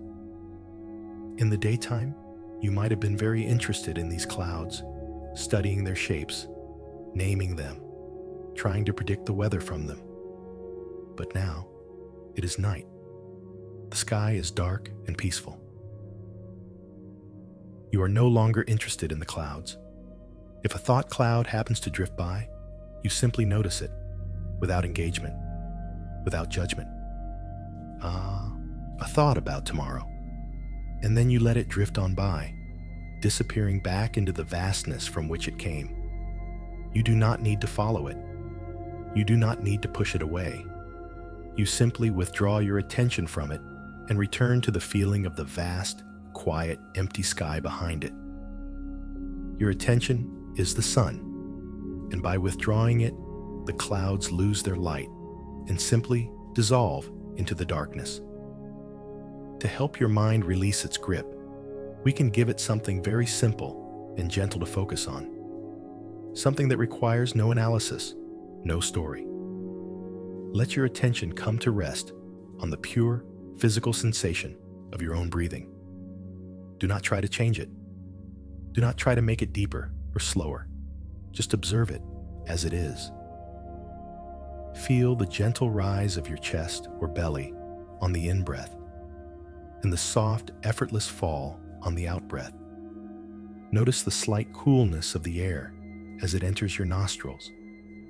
In the daytime, you might have been very interested in these clouds, studying their shapes, naming them, trying to predict the weather from them. But now, it is night. The sky is dark and peaceful. You are no longer interested in the clouds. If a thought cloud happens to drift by, you simply notice it, without engagement, without judgment. A thought about tomorrow. And then you let it drift on by, disappearing back into the vastness from which it came. You do not need to follow it. You do not need to push it away. You simply withdraw your attention from it and return to the feeling of the vast, quiet, empty sky behind it. Your attention is the sun, and by withdrawing it, the clouds lose their light and simply dissolve into the darkness. To help your mind release its grip, we can give it something very simple and gentle to focus on. Something that requires no analysis, no story. Let your attention come to rest on the pure physical sensation of your own breathing. Do not try to change it. Do not try to make it deeper or slower. Just observe it as it is. Feel the gentle rise of your chest or belly on the in-breath and the soft, effortless fall on the out-breath. Notice the slight coolness of the air as it enters your nostrils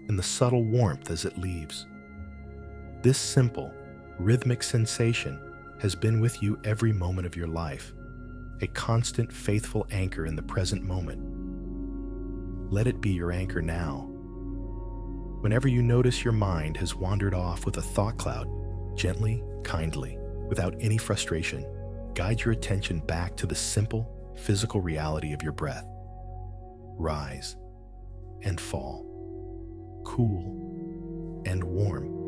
and the subtle warmth as it leaves. This simple, rhythmic sensation has been with you every moment of your life, a constant, faithful anchor in the present moment. Let it be your anchor now. Whenever you notice your mind has wandered off with a thought cloud, gently, kindly, without any frustration, guide your attention back to the simple, physical reality of your breath. Rise and fall, cool and warm.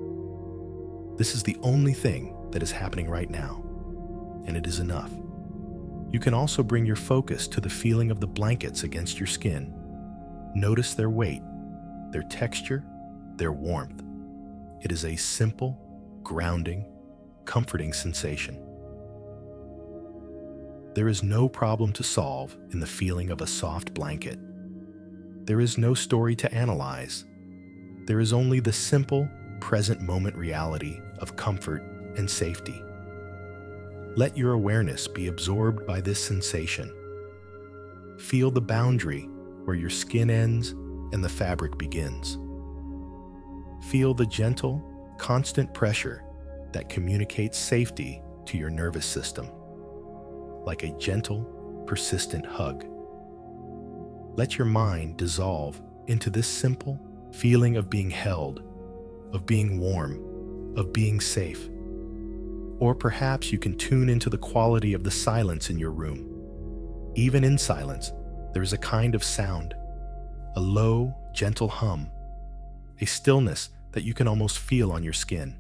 This is the only thing that is happening right now, and it is enough. You can also bring your focus to the feeling of the blankets against your skin. Notice their weight, their texture, their warmth. It is a simple, grounding, comforting sensation. There is no problem to solve in the feeling of a soft blanket. There is no story to analyze. There is only the simple, present moment reality of comfort and safety. Let your awareness be absorbed by this sensation. Feel the boundary where your skin ends and the fabric begins. Feel the gentle, constant pressure that communicates safety to your nervous system, like a gentle, persistent hug. Let your mind dissolve into this simple feeling of being held, of being warm, of being safe. Or perhaps you can tune into the quality of the silence in your room. Even in silence, there is a kind of sound, a low, gentle hum, a stillness that you can almost feel on your skin.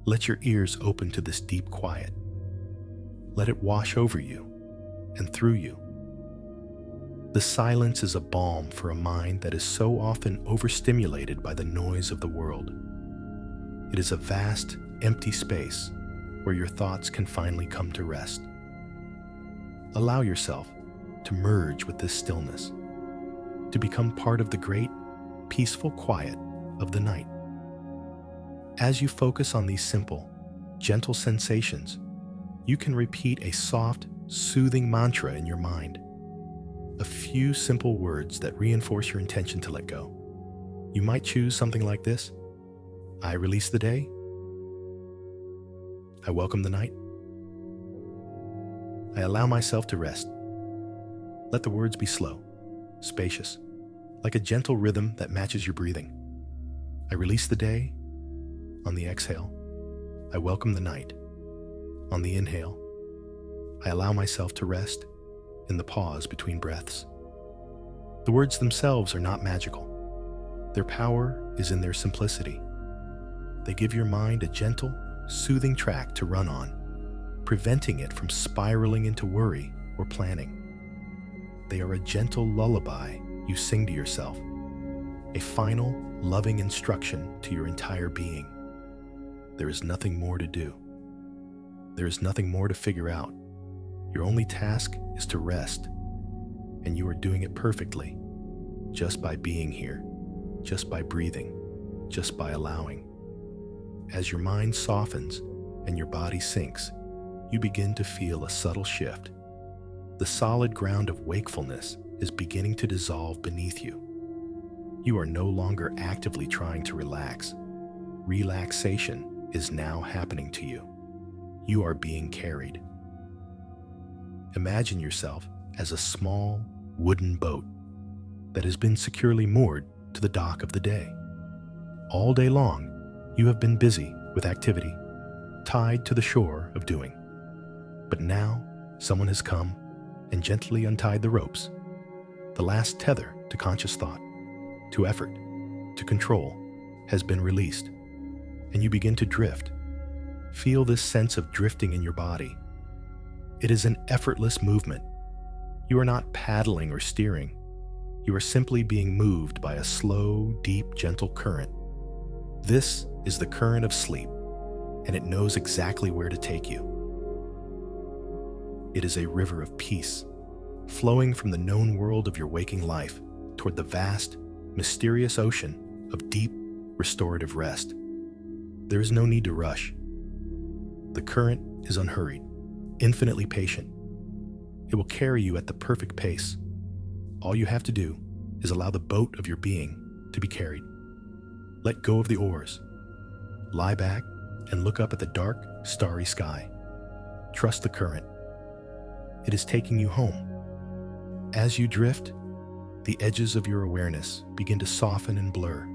Let your ears open to this deep quiet. Let it wash over you and through you. The silence is a balm for a mind that is so often overstimulated by the noise of the world. It is a vast, empty space where your thoughts can finally come to rest. Allow yourself to merge with this stillness, to become part of the great, peaceful quiet of the night. As you focus on these simple, gentle sensations, you can repeat a soft, soothing mantra in your mind. A few simple words that reinforce your intention to let go. You might choose something like this: I release the day. I welcome the night. I allow myself to rest. Let the words be slow, spacious, like a gentle rhythm that matches your breathing. I release the day. On the exhale, I welcome the night. On the inhale, I allow myself to rest in the pause between breaths. The words themselves are not magical. Their power is in their simplicity. They give your mind a gentle, soothing track to run on, preventing it from spiraling into worry or planning. They are a gentle lullaby you sing to yourself, a final, loving instruction to your entire being. There is nothing more to do. There is nothing more to figure out. Your only task is to rest, and you are doing it perfectly, just by being here, just by breathing, just by allowing. As your mind softens and your body sinks, you begin to feel a subtle shift. The solid ground of wakefulness is beginning to dissolve beneath you. You are no longer actively trying to relax. Relaxation is now happening to you. You are being carried. Imagine yourself as a small wooden boat that has been securely moored to the dock of the day. All day long, you have been busy with activity, tied to the shore of doing. But now, someone has come and gently untied the ropes. The last tether to conscious thought, to effort, to control has been released, and you begin to drift. Feel this sense of drifting in your body. It is an effortless movement. You are not paddling or steering. You are simply being moved by a slow, deep, gentle current. This is the current of sleep, and it knows exactly where to take you. It is a river of peace, flowing from the known world of your waking life toward the vast, mysterious ocean of deep, restorative rest. There is no need to rush. The current is unhurried, infinitely patient. It will carry you at the perfect pace. All you have to do is allow the boat of your being to be carried. Let go of the oars. Lie back and look up at the dark, starry sky. Trust the current. It is taking you home. As you drift, the edges of your awareness begin to soften and blur.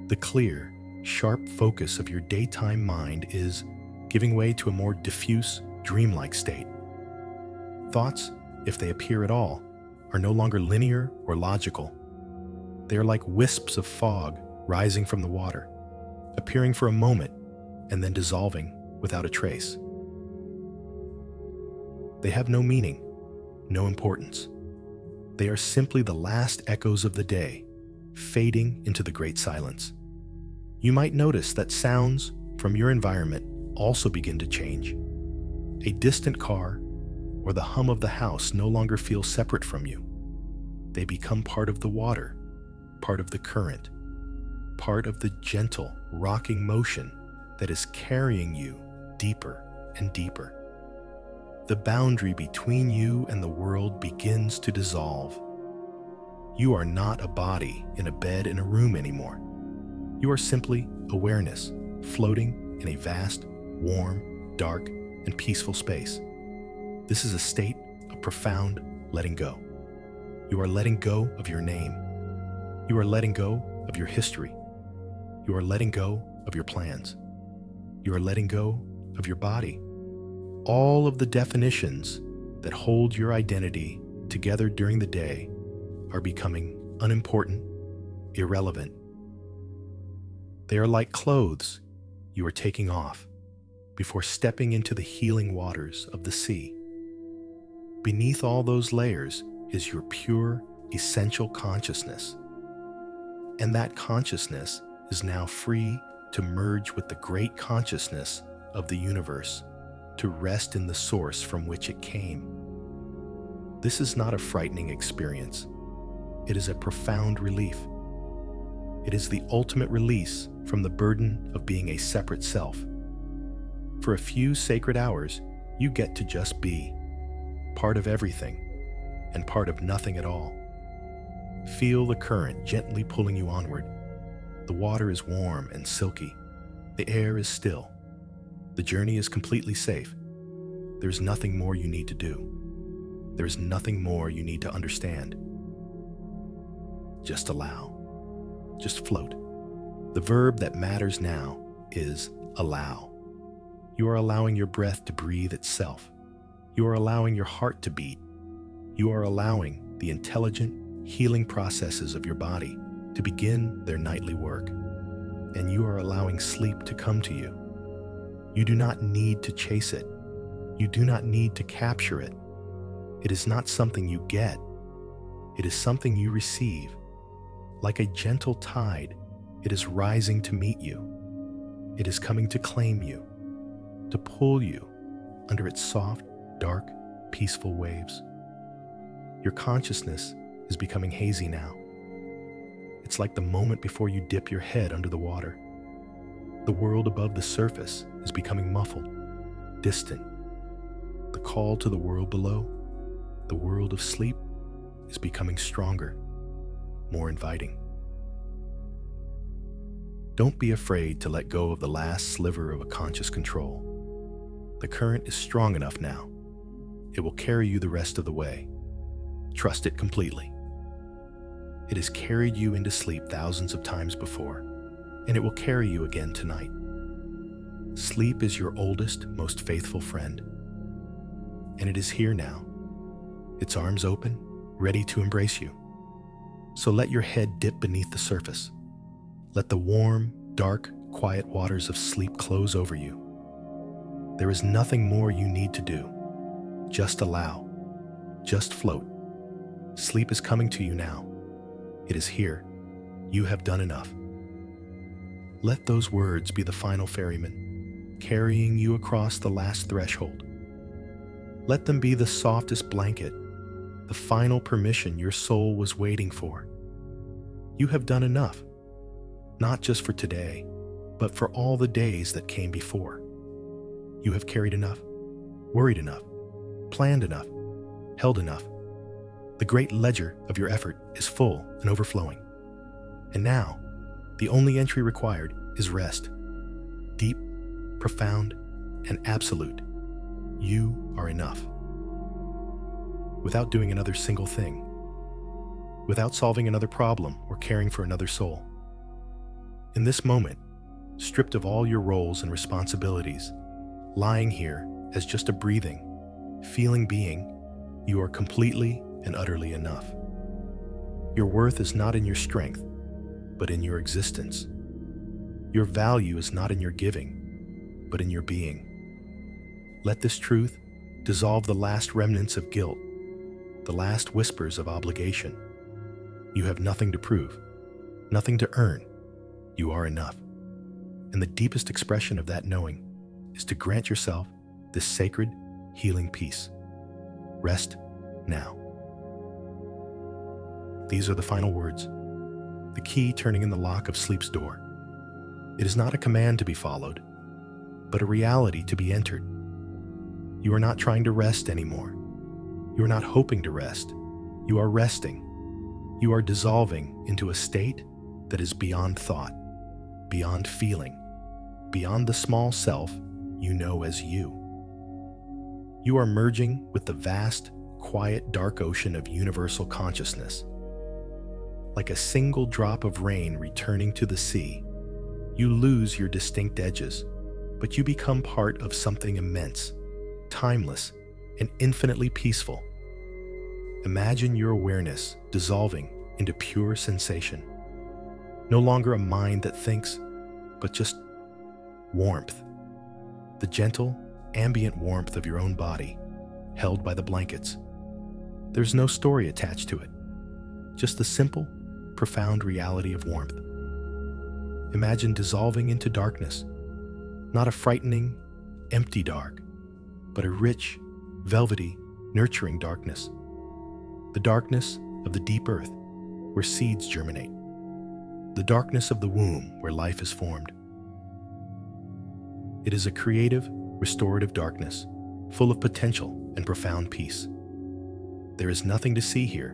The clear, sharp focus of your daytime mind is giving way to a more diffuse, dreamlike state. Thoughts, if they appear at all, are no longer linear or logical. They are like wisps of fog rising from the water, appearing for a moment and then dissolving without a trace. They have no meaning, no importance. They are simply the last echoes of the day, fading into the great silence. You might notice that sounds from your environment also begin to change. A distant car or the hum of the house no longer feel separate from you. They become part of the water, part of the current, part of the gentle, rocking motion that is carrying you deeper and deeper. The boundary between you and the world begins to dissolve. You are not a body in a bed in a room anymore. You are simply awareness, floating in a vast, warm, dark, and peaceful space. This is a state of profound letting go. You are letting go of your name. You are letting go of your history. You are letting go of your plans. You are letting go of your body. All of the definitions that hold your identity together during the day are becoming unimportant, irrelevant. They are like clothes you are taking off before stepping into the healing waters of the sea. Beneath all those layers is your pure, essential consciousness. And that consciousness is now free to merge with the great consciousness of the universe, to rest in the source from which it came. This is not a frightening experience. It is a profound relief. It is the ultimate release from the burden of being a separate self. For a few sacred hours, you get to just be, part of everything and part of nothing at all. Feel the current gently pulling you onward. The water is warm and silky. The air is still. The journey is completely safe. There's nothing more you need to do. There's nothing more you need to understand. Just allow. Just float. The verb that matters now is allow. You are allowing your breath to breathe itself. You are allowing your heart to beat. You are allowing the intelligent, healing processes of your body to begin their nightly work. And you are allowing sleep to come to you. You do not need to chase it. You do not need to capture it. It is not something you get. It is something you receive. Like a gentle tide, it is rising to meet you. It is coming to claim you, to pull you under its soft, dark, peaceful waves. Your consciousness is becoming hazy now. It's like the moment before you dip your head under the water. The world above the surface is becoming muffled, distant. The call to the world below, the world of sleep, is becoming stronger, more inviting. Don't be afraid to let go of the last sliver of a conscious control. The current is strong enough now. It will carry you the rest of the way. Trust it completely. It has carried you into sleep thousands of times before, and it will carry you again tonight. Sleep is your oldest, most faithful friend, and it is here now, its arms open, ready to embrace you. So let your head dip beneath the surface. Let the warm, dark, quiet waters of sleep close over you. There is nothing more you need to do. Just allow. Just float. Sleep is coming to you now. It is here. You have done enough. Let those words be the final ferryman, carrying you across the last threshold. Let them be the softest blanket, the final permission your soul was waiting for. You have done enough, not just for today, but for all the days that came before. You have carried enough, worried enough, planned enough, held enough. The great ledger of your effort is full and overflowing. And now, the only entry required is rest. Deep, profound, and absolute. You are enough. Without doing another single thing. Without solving another problem or caring for another soul. In this moment, stripped of all your roles and responsibilities, lying here as just a breathing, feeling being, you are completely and utterly enough. Your worth is not in your strength, but in your existence. Your value is not in your giving, but in your being. Let this truth dissolve the last remnants of guilt, the last whispers of obligation. You have nothing to prove, nothing to earn. You are enough. And the deepest expression of that knowing is to grant yourself this sacred, healing peace. Rest now. These are the final words, the key turning in the lock of sleep's door. It is not a command to be followed, but a reality to be entered. You are not trying to rest anymore. You are not hoping to rest. You are resting. You are dissolving into a state that is beyond thought, beyond feeling, beyond the small self you know as you. You are merging with the vast, quiet, dark ocean of universal consciousness. Like a single drop of rain returning to the sea, you lose your distinct edges, but you become part of something immense, timeless, and infinitely peaceful. Imagine your awareness dissolving into pure sensation. No longer a mind that thinks, but just warmth. The gentle, ambient warmth of your own body, held by the blankets. There's no story attached to it, just the simple, profound reality of warmth. Imagine dissolving into darkness, not a frightening, empty dark, but a rich, velvety, nurturing darkness. The darkness of the deep earth, where seeds germinate. The darkness of the womb, where life is formed. It is a creative, restorative darkness, full of potential and profound peace. There is nothing to see here,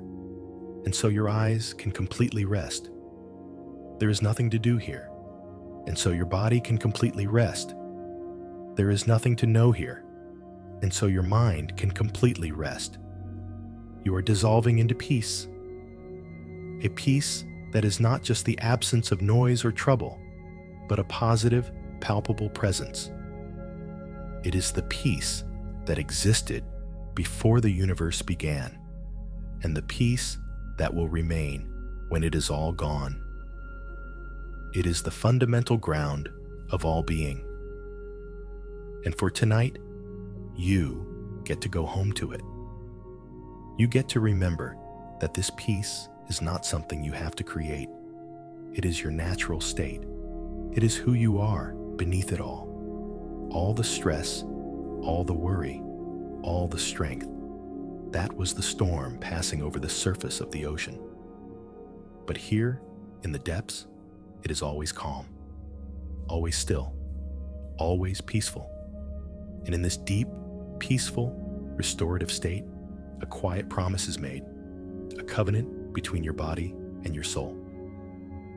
and so your eyes can completely rest. There is nothing to do here, and so your body can completely rest. There is nothing to know here, and so your mind can completely rest. You are dissolving into peace. A peace that is not just the absence of noise or trouble, but a positive, palpable presence. It is the peace that existed before the universe began, and the peace that will remain when it is all gone. It is the fundamental ground of all being. And for tonight, you get to go home to it. You get to remember that this peace is not something you have to create. It is your natural state. It is who you are beneath it all. All the stress, all the worry, all the strength. That was the storm passing over the surface of the ocean. But here, in the depths, it is always calm, always still, always peaceful. And in this deep, peaceful, restorative state, a quiet promise is made, a covenant between your body and your soul.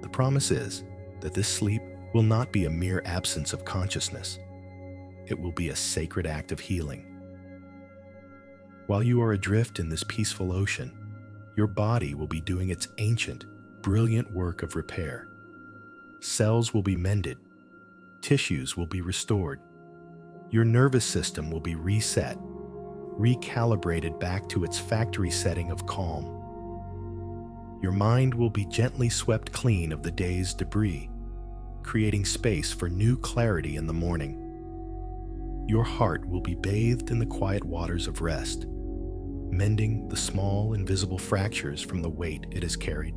The promise is that this sleep will not be a mere absence of consciousness. It will be a sacred act of healing. While you are adrift in this peaceful ocean, your body will be doing its ancient, brilliant work of repair. Cells will be mended, tissues will be restored, your nervous system will be reset, recalibrated back to its factory setting of calm. Your mind will be gently swept clean of the day's debris, creating space for new clarity in the morning. Your heart will be bathed in the quiet waters of rest, mending the small, invisible fractures from the weight it has carried.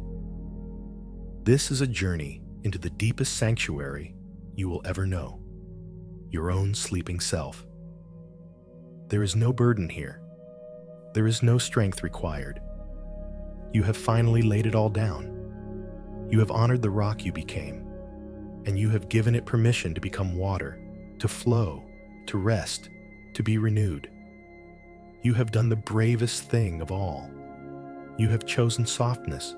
This is a journey into the deepest sanctuary you will ever know, your own sleeping self. There is no burden here. There is no strength required. You have finally laid it all down. You have honored the rock you became, and you have given it permission to become water, to flow, to rest, to be renewed. You have done the bravest thing of all. You have chosen softness.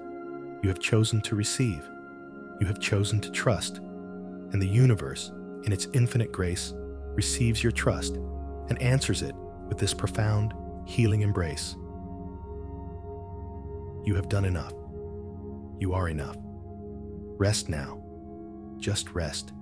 You have chosen to receive. You have chosen to trust. And the universe, in its infinite grace, receives your trust and answers it with this profound, healing embrace. You have done enough. You are enough. Rest now. Just rest.